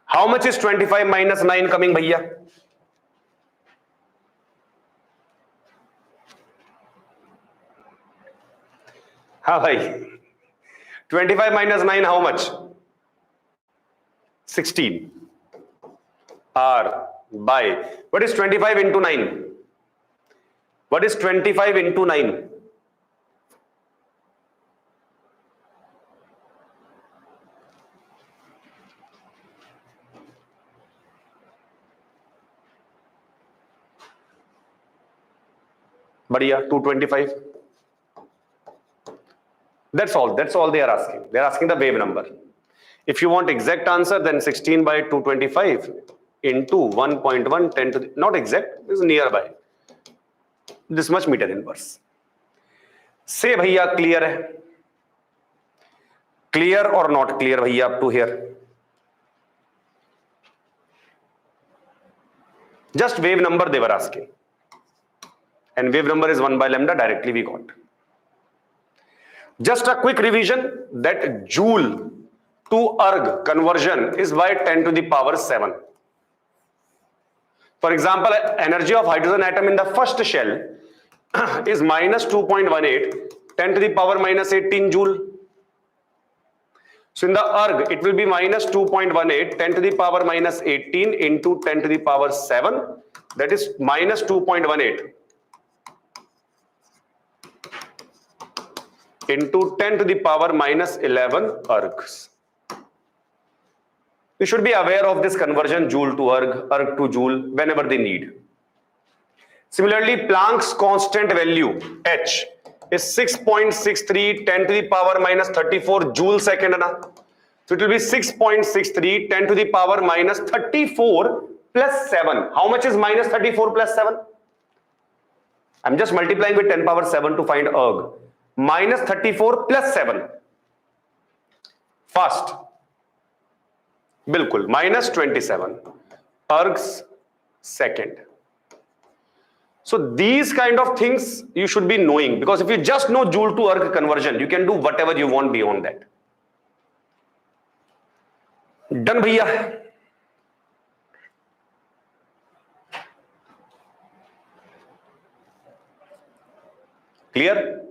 [SPEAKER 1] How much is 25 minus 9 coming, bhaiya? Ha bhai. 25 minus 9, how much? 16. R by. What is 25 into 9? What is 25 into 9? Badhiya, 225. That's all they are asking. They are asking the wave number. If you want exact answer, then 16 by 225 into 1.1 10 to the, not exact, is nearby. This much meter inverse. Say bhaiya, clear hai? Clear or not clear bhaiya up to here? Just wave number they were asking. And wave number is 1 by lambda, directly we got. Just a quick revision that joule to erg conversion is by 10 to the power 7. For example, energy of hydrogen atom in the first shell is minus 2.18, 10 to the power minus 18 joule. So in the erg, it will be minus 2.18, 10 to the power minus 18 into 10 to the power 7. That is minus 2.18. into 10 to the power minus 11 ergs. You should be aware of this conversion joule to erg to joule whenever they need. Similarly, Planck's constant value H is 6.63 10 to the power minus 34 joule second. So it will be 6.63 10 to the power minus 34 plus 7. How much is minus 34 plus 7? I'm just multiplying with 10 power 7 to find erg. Minus 34 plus 7. First, bilkul, minus 27. Ergs second. So these kind of things you should be knowing, because if you just know joule to erg conversion, you can do whatever you want beyond that. Done bhaiya. Clear?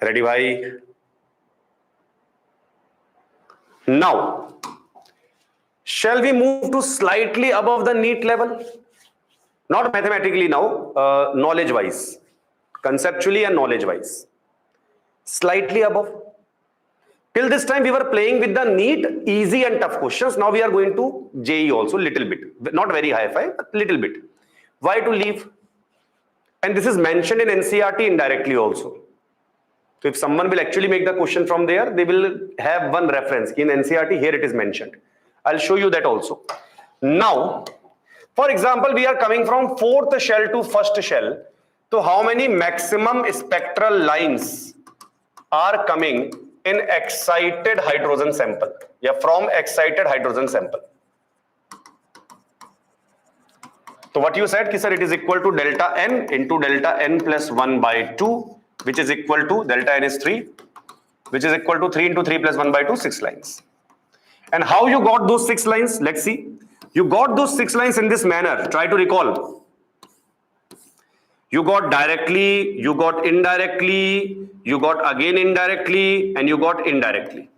[SPEAKER 1] Ready bhai? Now, shall we move to slightly above the NEET level? Not mathematically now, knowledge wise, conceptually and knowledge wise. Slightly above. Till this time we were playing with the NEET easy and tough questions. Now we are going to JEE also, little bit, not very high-fi, but little bit. Why to leave? And this is mentioned in NCERT indirectly also. So if someone will actually make the question from there, they will have one reference. In NCERT, here it is mentioned. I'll show you that also. Now, for example, we are coming from fourth shell to first shell. So how many maximum spectral lines are coming in excited hydrogen sample. Yeah, from excited hydrogen sample. So what you said, ki sir, it is equal to delta n into delta n plus 1 by 2, which is equal to delta n is 3, which is equal to 3 into 3 plus 1 by 2, 6 lines. And how you got those 6 lines? Let's see. You got those 6 lines in this manner. Try to recall. You got directly, you got indirectly, you got again indirectly, and you got indirectly.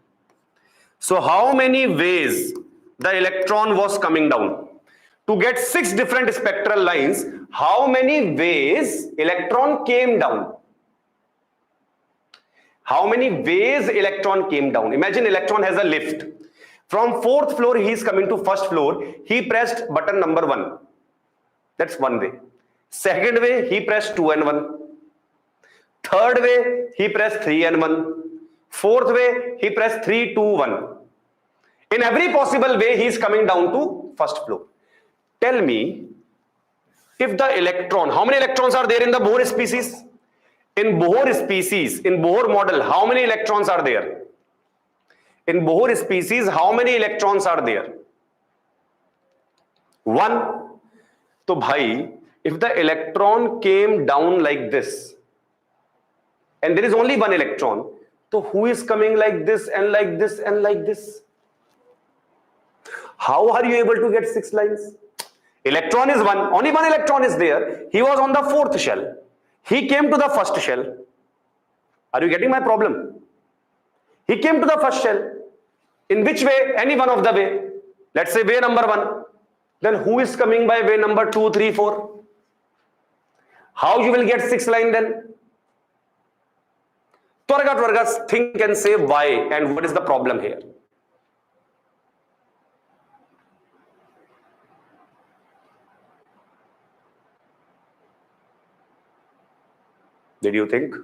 [SPEAKER 1] So how many ways the electron was coming down? To get 6 different spectral lines, how many ways electron came down? How many ways electron came down? Imagine electron has a lift. From 4th floor, he is coming to 1st floor. He pressed button number 1. That's one way. Second way, he pressed 2 and 1. Third way, he pressed 3 and 1. Fourth way, he pressed 3, 2, 1. In every possible way, he is coming down to 1st floor. Tell me, if the electron, how many electrons are there in the Bohr species? In Bohr species, in Bohr model, how many electrons are there? In Bohr species, how many electrons are there? 1. So, bhai, if the electron came down like this, and there is only 1 electron, so who is coming like this and like this and like this? How are you able to get 6 lines? Electron is 1, only 1 electron is there. He was on the 4th shell. He came to the 1st shell. Are you getting my problem? He came to the 1st shell. In which way? Any one of the way. Let's say way number 1. Then who is coming by way number 2, 3, 4? How you will get 6 line then? Twarga, think and say why and what is the problem here. Did you think?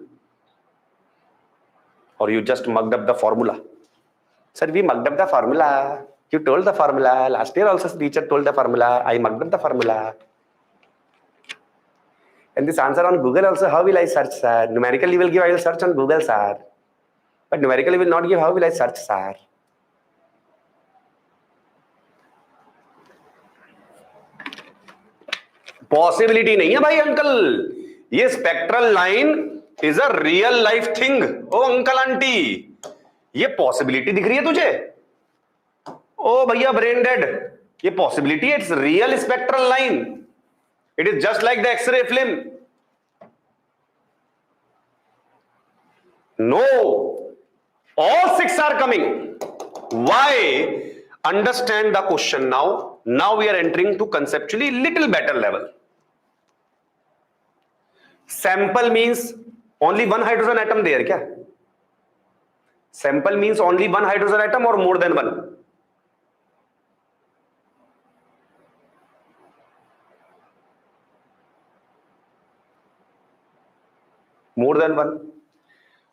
[SPEAKER 1] Or you just mugged up the formula? Sir, we mugged up the formula. You told the formula. Last year also the teacher told the formula. I mugged up the formula. And this answer on Google also, how will I search, sir? Numerically will give, I will search on Google, sir. But numerically will not give, how will I search, sir? Possibility nahi hai bhai, uncle. ये spectral line is a real life thing. Oh, uncle, auntie. ये possibility दिख रही है तुझे? Oh, भैया, brain dead. ये possibility, it's real spectral line. It is just like the X-ray film. No. All 6 are coming. Why? Understand the question now. Now we are entering to conceptually little better level. Sample means only 1 hydrogen atom there, kya? Sample means only 1 hydrogen atom or more than 1? More than 1.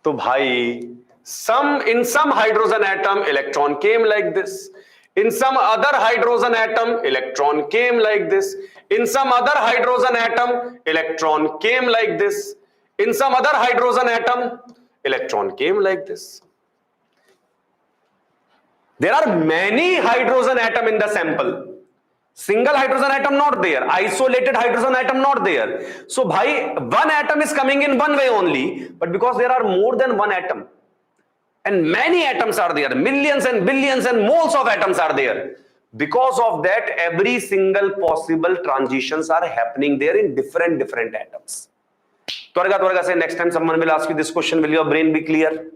[SPEAKER 1] So, bhai, in some hydrogen atom, electron came like this. In some other hydrogen atom, electron came like this. In some other hydrogen atom, electron came like this. In some other hydrogen atom, electron came like this. There are many hydrogen atom in the sample. Single hydrogen atom not there. Isolated hydrogen atom not there. So, bhai, 1 atom is coming in 1 way only. But because there are more than 1 atom, and many atoms are there, millions and billions and moles of atoms are there. Because of that, every single possible transitions are happening there in different atoms. Twarga say next time someone will ask you this question, will your brain be clear?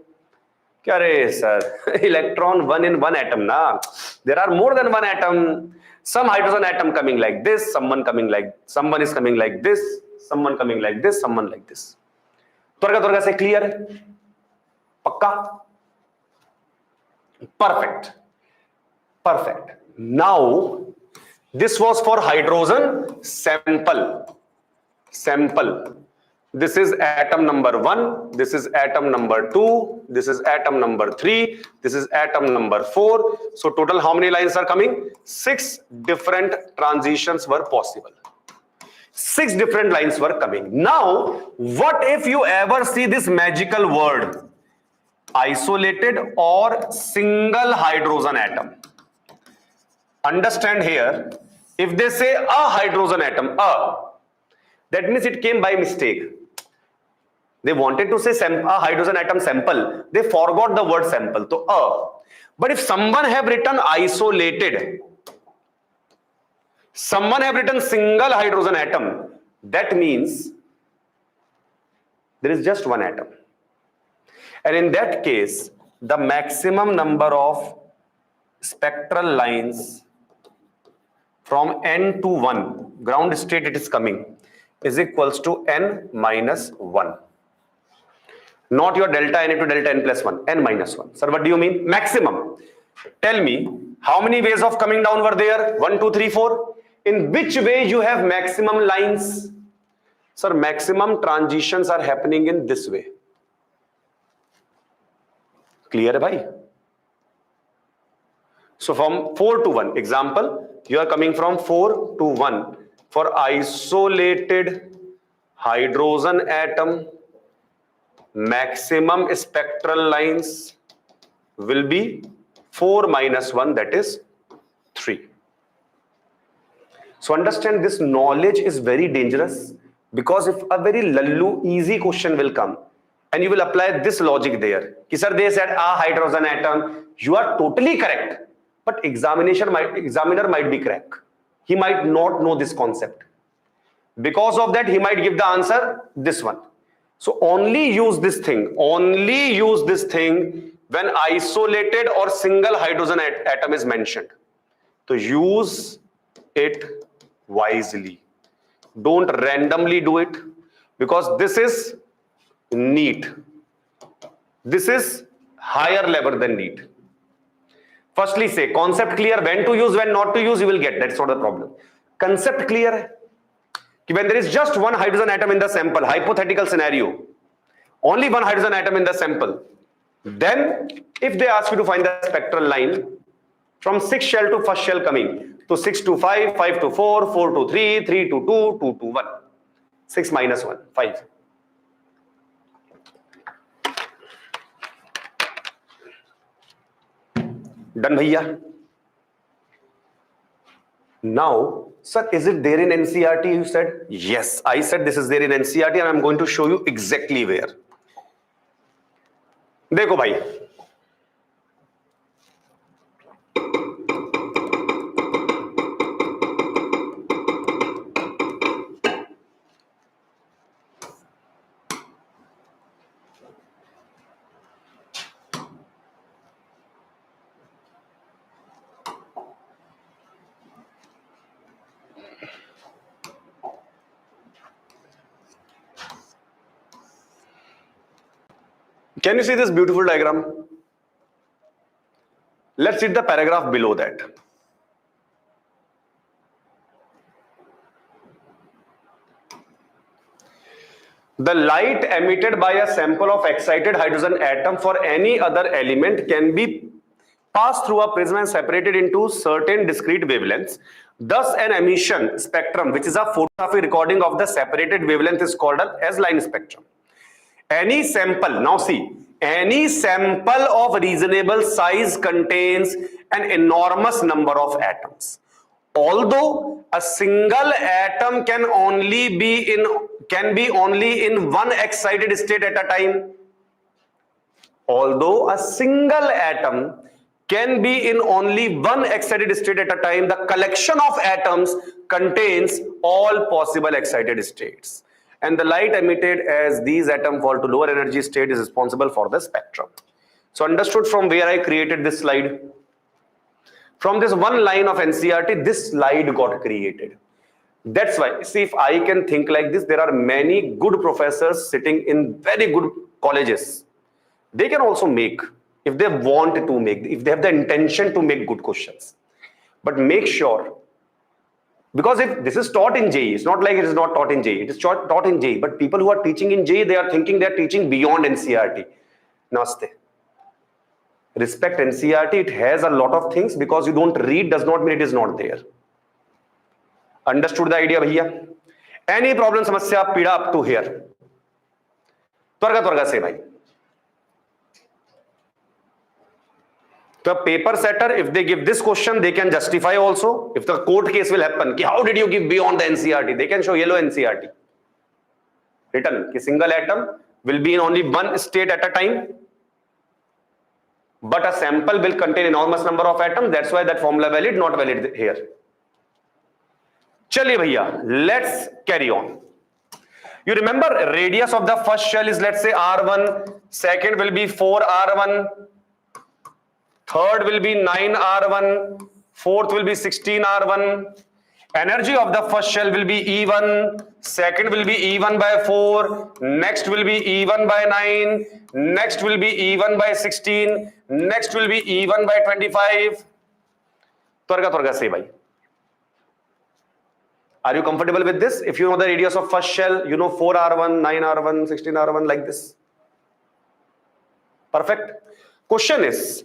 [SPEAKER 1] Kya sir, electron 1 in 1 atom na. There are more than 1 atom. Some hydrogen atom coming like this, someone is coming like this, someone coming like this, someone like this. Twarga say clear? Pakka? Perfect. Now, this was for hydrogen sample. This is atom number 1, this is atom number 2, this is atom number 3, this is atom number 4. So total how many lines are coming? 6 different transitions were possible. 6 different lines were coming. Now, what if you ever see this magical word? isolated or single hydrogen atom. Understand here, if they say a hydrogen atom, that means it came by mistake. They wanted to say a hydrogen atom sample. They forgot the word sample. So but if someone have written isolated, someone have written single hydrogen atom, that means there is just one atom. And in that case, the maximum number of spectral lines from n to 1, ground state it is coming, is equals to n minus 1. Not your delta n into delta n plus 1, n minus 1. Sir, what do you mean? Maximum. Tell me, how many ways of coming down were there? 1, 2, 3, 4. In which way you have maximum lines? Sir, maximum transitions are happening in this way. Clear, bhai? So from 4 to 1, example, you are coming from 4 to 1. For isolated hydrogen atom, maximum spectral lines will be 4 minus 1, that is 3. So understand, this knowledge is very dangerous, because if a very lallu easy question will come and you will apply this logic there, sir, they said a hydrogen atom, you are totally correct, but examiner might be crack. He might not know this concept. Because of that, he might give the answer this one. So only use this thing when isolated or single hydrogen atom is mentioned. So use it wisely. Don't randomly do it, because this is NEET. This is higher level than NEET. Firstly, say concept clear, when to use, when not to use, you will get. That's not the problem. Concept clear. When there is just one hydrogen atom in the sample, hypothetical scenario, only one hydrogen atom in the sample, then if they ask you to find the spectral line from 6 shell to first shell coming, so 6 to 5, 5 to 4, 4 to 3, 3 to 2, 2 to 1, 6 minus 1, 5. Done, bhaiya. Now, sir, is it there in NCERT? You said yes. I said this is there in NCERT, and I'm going to show you exactly where. देखो भाई, can you see this beautiful diagram? Let's read the paragraph below that. The light emitted by a sample of excited hydrogen atom for any other element can be passed through a prism and separated into certain discrete wavelengths. Thus, an emission spectrum, which is a photographic recording of the separated wavelength, is called as line spectrum. Any sample, now see, any sample of reasonable size contains an enormous number of atoms. Although a single atom can be only in one excited state at a time. Although a single atom can be in only one excited state at a time, the collection of atoms contains all possible excited states. And the light emitted as these atoms fall to lower energy state is responsible for the spectrum. So understood from where I created this slide? From this one line of NCERT, this slide got created. That's why, see, if I can think like this, there are many good professors sitting in very good colleges. They can also make, if they want to make, if they have the intention to make good questions. But make sure, because if this is taught in JEE, it's not like it is not taught in JEE, it is taught in JEE, but people who are teaching in JEE, they are thinking they are teaching beyond NCERT. Namaste. Respect NCERT, it has a lot of things. Because you don't read does not mean it is not there. Understood the idea, bhaiya? Any problem, samasya, pida up to here? Twarga se bhai. The paper setter, if they give this question, they can justify also. If the court case will happen, ki how did you give beyond the NCERT? They can show yellow NCERT. Written, ki single atom will be in only one state at a time, but a sample will contain enormous number of atoms. That's why that formula valid, not valid here. Chaliye bhaiya, let's carry on. You remember radius of the first shell is, let's say, R1, second will be 4R1, third will be 9R1, fourth will be 16R1. Energy of the first shell will be E1, second will be E1 by 4, next will be E1 by 9, next will be E1 by 16, next will be E1 by 25. Twarga say bhai. Are you comfortable with this? If you know the radius of first shell, you know 4R1, 9R1, 16R1 like this. Perfect. Question is,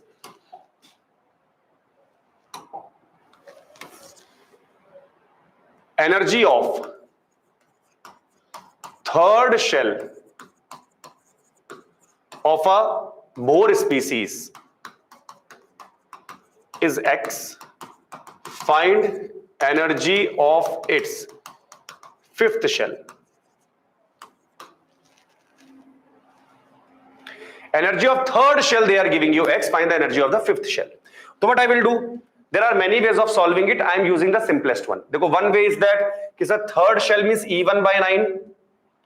[SPEAKER 1] energy of third shell of a Bohr species is X. Find energy of its fifth shell. Energy of third shell they are giving you X. Find the energy of the fifth shell. So what I will do? There are many ways of solving it. I am using the simplest one. Dekho, one way is that a third shell means E1 by 9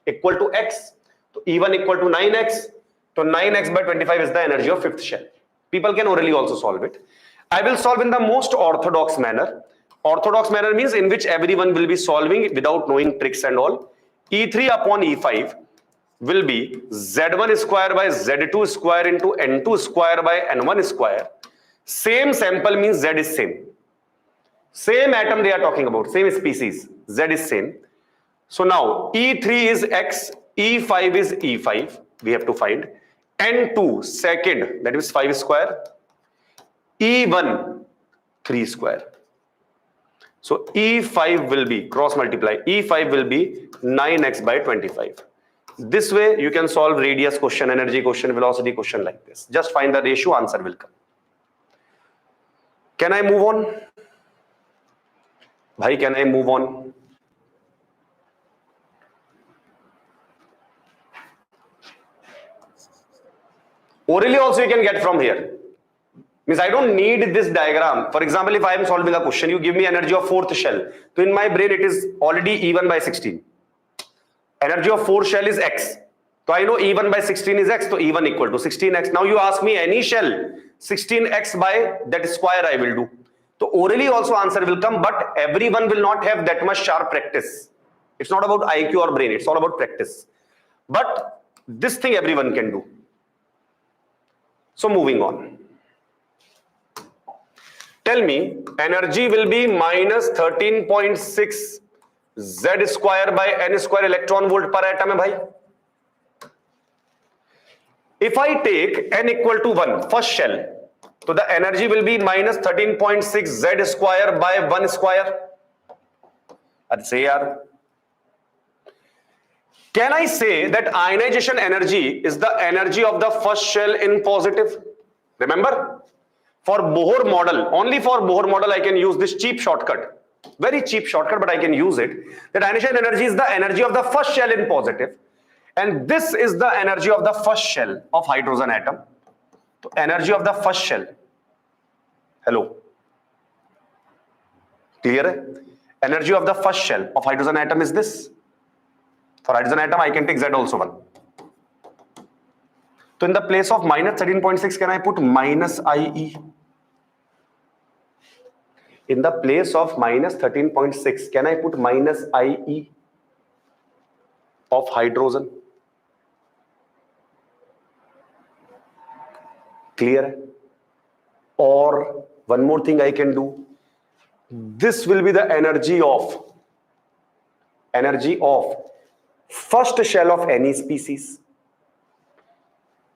[SPEAKER 1] equal to X. So E1 equal to 9X. So 9X by 25 is the energy of fifth shell. People can orally also solve it. I will solve in the most orthodox manner. Orthodox manner means in which everyone will be solving it without knowing tricks and all. E3 upon E5 will be Z1 square by Z2 square into N2 square by N1 square. Same sample means Z is same. Same atom they are talking about, same species, Z is same. So now E3 is X, E5 is E5, we have to find. N2 second, that is 5 square. E1 3 square. So E5 will be, cross multiply, E5 will be 9X by 25. This way you can solve radius question, energy question, velocity question like this. Just find the ratio, answer will come. Can I move on? Bhai, can I move on? Orally also you can get from here. Means I don't need this diagram. For example, if I am solving a question, you give me energy of fourth shell. So in my brain, it is already E1 by 16. Energy of fourth shell is X. So I know E1 by 16 is X. So E1 equal to 16X. Now you ask me any shell, 16X by that square I will do. So orally also answer will come, but everyone will not have that much sharp practice. It's not about IQ or brain. It's all about practice. But this thing everyone can do. So moving on. Tell me, energy will be minus 13.6 Z square by N square electron volt per atom hai bhai. If I take N equal to 1, first shell, so the energy will be minus 13.6 Z square by 1 square. Let's say yaar. Can I say that ionization energy is the energy of the first shell in positive? Remember? For Bohr model, only for Bohr model I can use this cheap shortcut. Very cheap shortcut, but I can use it. That ionization energy is the energy of the first shell in positive. And this is the energy of the first shell of hydrogen atom. So energy of the first shell. Hello. Clear? Energy of the first shell of hydrogen atom is this. For hydrogen atom, I can take Z also 1. So in the place of minus 13.6, can I put minus IE? In the place of minus 13.6, can I put minus IE of hydrogen? Clear? Or one more thing I can do. This will be the energy of first shell of any species.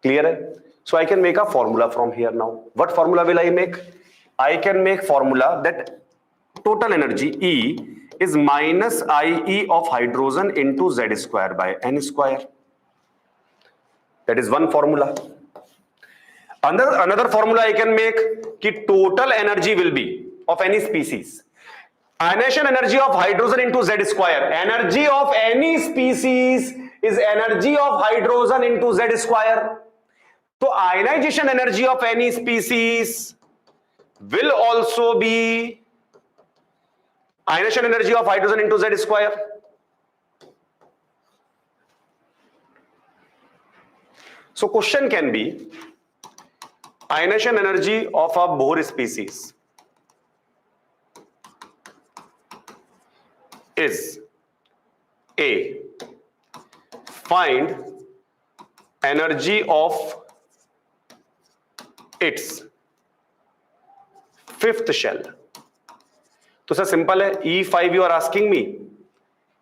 [SPEAKER 1] Clear? So I can make a formula from here now. What formula will I make? I can make formula that total energy E is minus IE of hydrogen into Z square by N square. That is one formula. Another formula I can make कि total energy will be of any species. Ionization energy of hydrogen into Z square. Energy of any species is energy of hydrogen into Z square. So ionization energy of any species will also be ionization energy of hydrogen into Z square. So question can be ionization energy of a Bohr species is A. Find energy of its fifth shell. तो sir simple है, E5 you are asking me,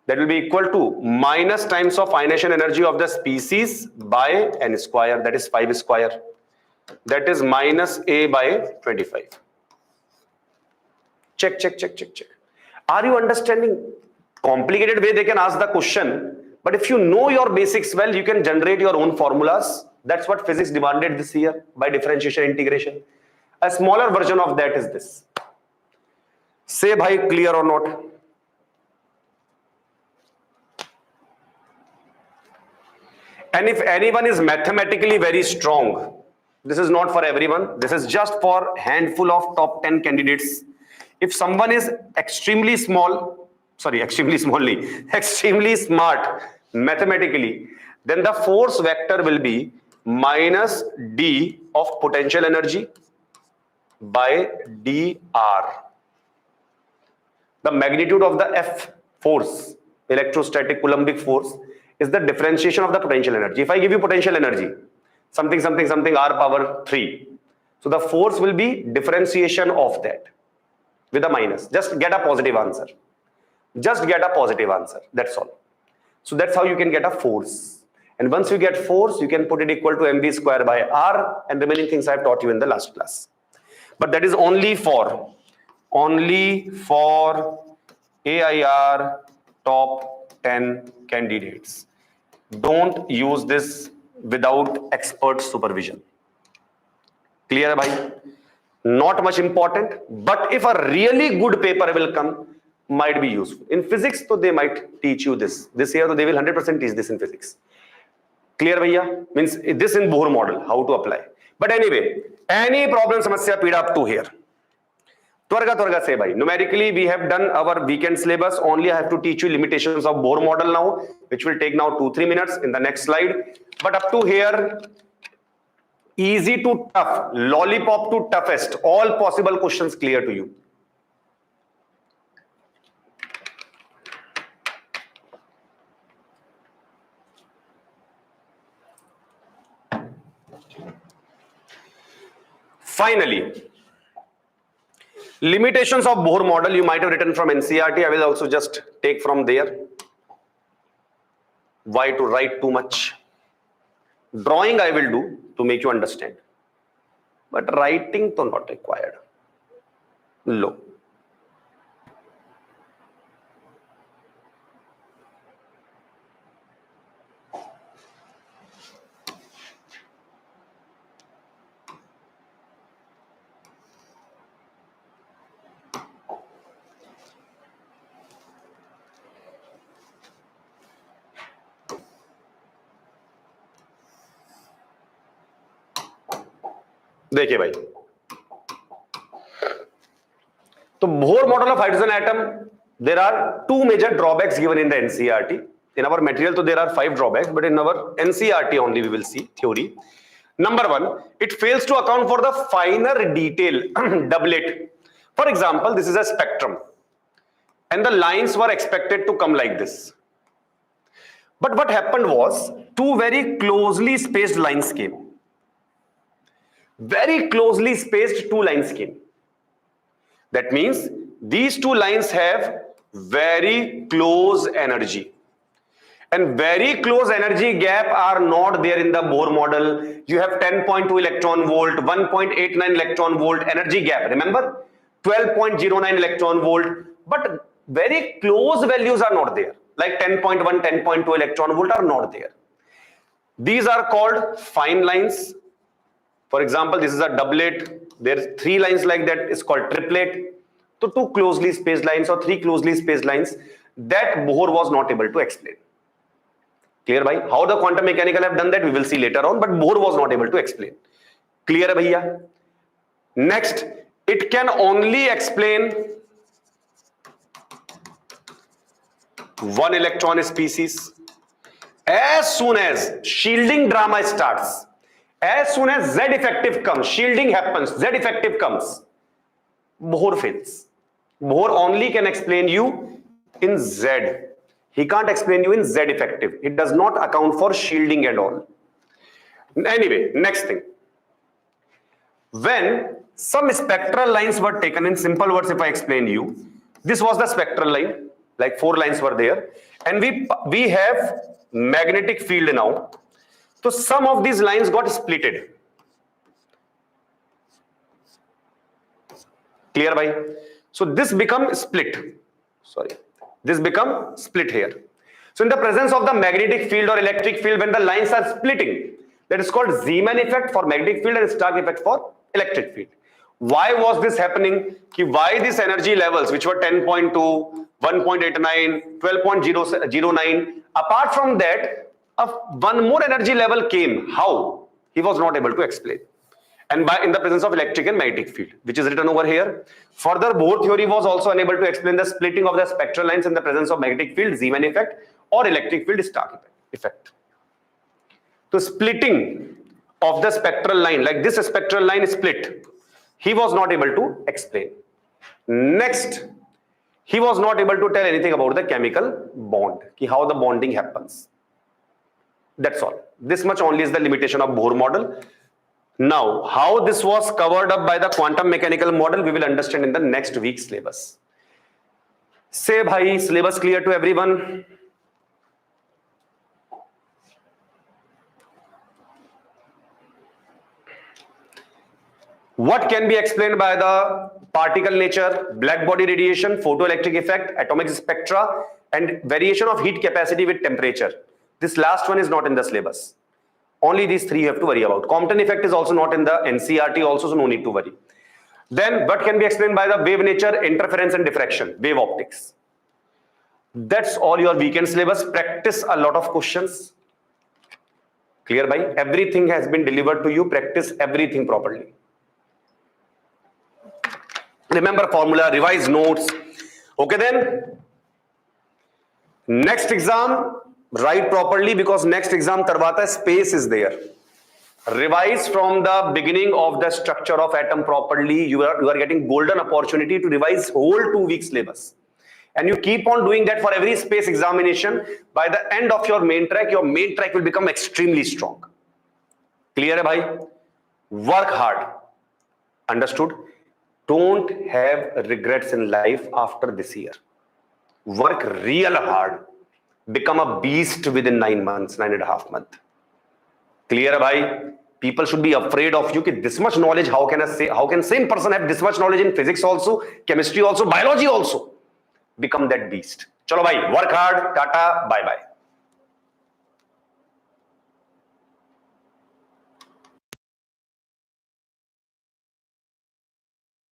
[SPEAKER 1] that will be equal to minus times of ionization energy of the species by n square, that is 5 square, that is minus A by 25. Check. Are you understanding? Complicated way they can ask the question, but if you know your basics well, you can generate your own formulas. That's what physics demanded this year by differentiation integration. A smaller version of that is this. Say bhai, clear or not? And if anyone is mathematically very strong, this is not for everyone, this is just for handful of top 10 candidates. If someone is extremely smart mathematically, then the force vector will be minus d of potential energy by dr. The magnitude of the F force, electrostatic Coulombic force, is the differentiation of the potential energy. If I give you potential energy, something r power 3, so the force will be differentiation of that with a minus. Just get a positive answer. That's all. So that's how you can get a force. And once you get force, you can put it equal to mv square by r, and remaining things I have taught you in the last class. But that is only for AIR top 10 candidates. Don't use this without expert supervision. Clear, bhai? Not much important, but if a really good paper will come, might be useful. In physics, so they might teach you this. This year, so they will 100% teach this in physics. Clear, bhaiya? Means this in Bohr model, how to apply. But anyway, any problem, samasya, pida up to here. Twarga say bhai. Numerically, we have done our weekend syllabus. Only I have to teach you limitations of Bohr model now, which will take now 2-3 minutes in the next slide. But up to here, easy to tough, lollipop to toughest, all possible questions clear to you. Finally, limitations of Bohr model you might have written from NCERT. I will also just take from there. Why to write too much? Drawing I will do to make you understand, but writing to not required. Low. देखिए भाई, तो Bohr model of hydrogen atom, there are two major drawbacks given in the NCERT. In our material, so there are 5 drawbacks, but in our NCERT only we will see theory. Number 1, it fails to account for the finer detail doublet. For example, this is a spectrum, and the lines were expected to come like this. But what happened was, 2 very closely spaced lines came. Very closely spaced 2 lines came. That means these 2 lines have very close energy, and very close energy gap are not there in the Bohr model. You have 10.2 electron volt, 1.89 electron volt energy gap. Remember, 12.09 electron volt, but very close values are not there. Like 10.1, 10.2 electron volt are not there. These are called fine lines. For example, this is a doublet. There's 3 lines like that is called triplet. So 2 closely spaced lines or 3 closely spaced lines that Bohr was not able to explain. Clear bhai? How the quantum mechanical have done that we will see later on, but Bohr was not able to explain. Clear bhaiya? Next, it can only explain one electron species. As soon as shielding drama starts, as soon as Z effective comes, shielding happens, Z effective comes, Bohr fails. Bohr only can explain you in Z. He can't explain you in Z effective. It does not account for shielding at all. Anyway, next thing. When some spectral lines were taken, in simple words, if I explain you, this was the spectral line, like 4 lines were there, and we have magnetic field now. So some of these lines got splitted. Clear bhai? So this become split. Sorry, this become split here. So in the presence of the magnetic field or electric field, when the lines are splitting, that is called Zeeman effect for magnetic field and Stark effect for electric field. Why was this happening? Why these energy levels, which were 10.2, 1.89, 12.09, apart from that, one more energy level came. How? He was not able to explain. And in the presence of electric and magnetic field, which is written over here. Further, Bohr theory was also unable to explain the splitting of the spectral lines in the presence of magnetic field, Zeeman effect, or electric field, Stark effect. So splitting of the spectral line, like this spectral line is split, he was not able to explain. Next, he was not able to tell anything about the chemical bond, how the bonding happens. That's all. This much only is the limitation of Bohr model. Now, how this was covered up by the quantum mechanical model, we will understand in the next week's syllabus. Say, bhai, syllabus clear to everyone? What can be explained by the particle nature, black body radiation, photoelectric effect, atomic spectra, and variation of heat capacity with temperature? This last one is not in the syllabus. Only these 3 you have to worry about. Compton effect is also not in the NCERT also, so no need to worry. Then what can be explained by the wave nature, interference and diffraction, wave optics. That's all your weekend syllabus. Practice a lot of questions. Clear bhai? Everything has been delivered to you. Practice everything properly. Remember formula, revise notes. Okay then. Next exam, write properly, because next exam tarwata space is there. Revise from the beginning of the structure of atom properly. You are getting golden opportunity to revise whole 2 weeks syllabus. And you keep on doing that for every space examination. By the end of your main track will become extremely strong. Clear hai bhai? Work hard. Understood? Don't have regrets in life after this year. Work real hard. Become a beast within 9 months, 9.5 months. Clear bhai? People should be afraid of you. This much knowledge, how can same person have this much knowledge in physics also, chemistry also, biology also? Become that beast. Chalo bhai, work hard. Tata, bye bye.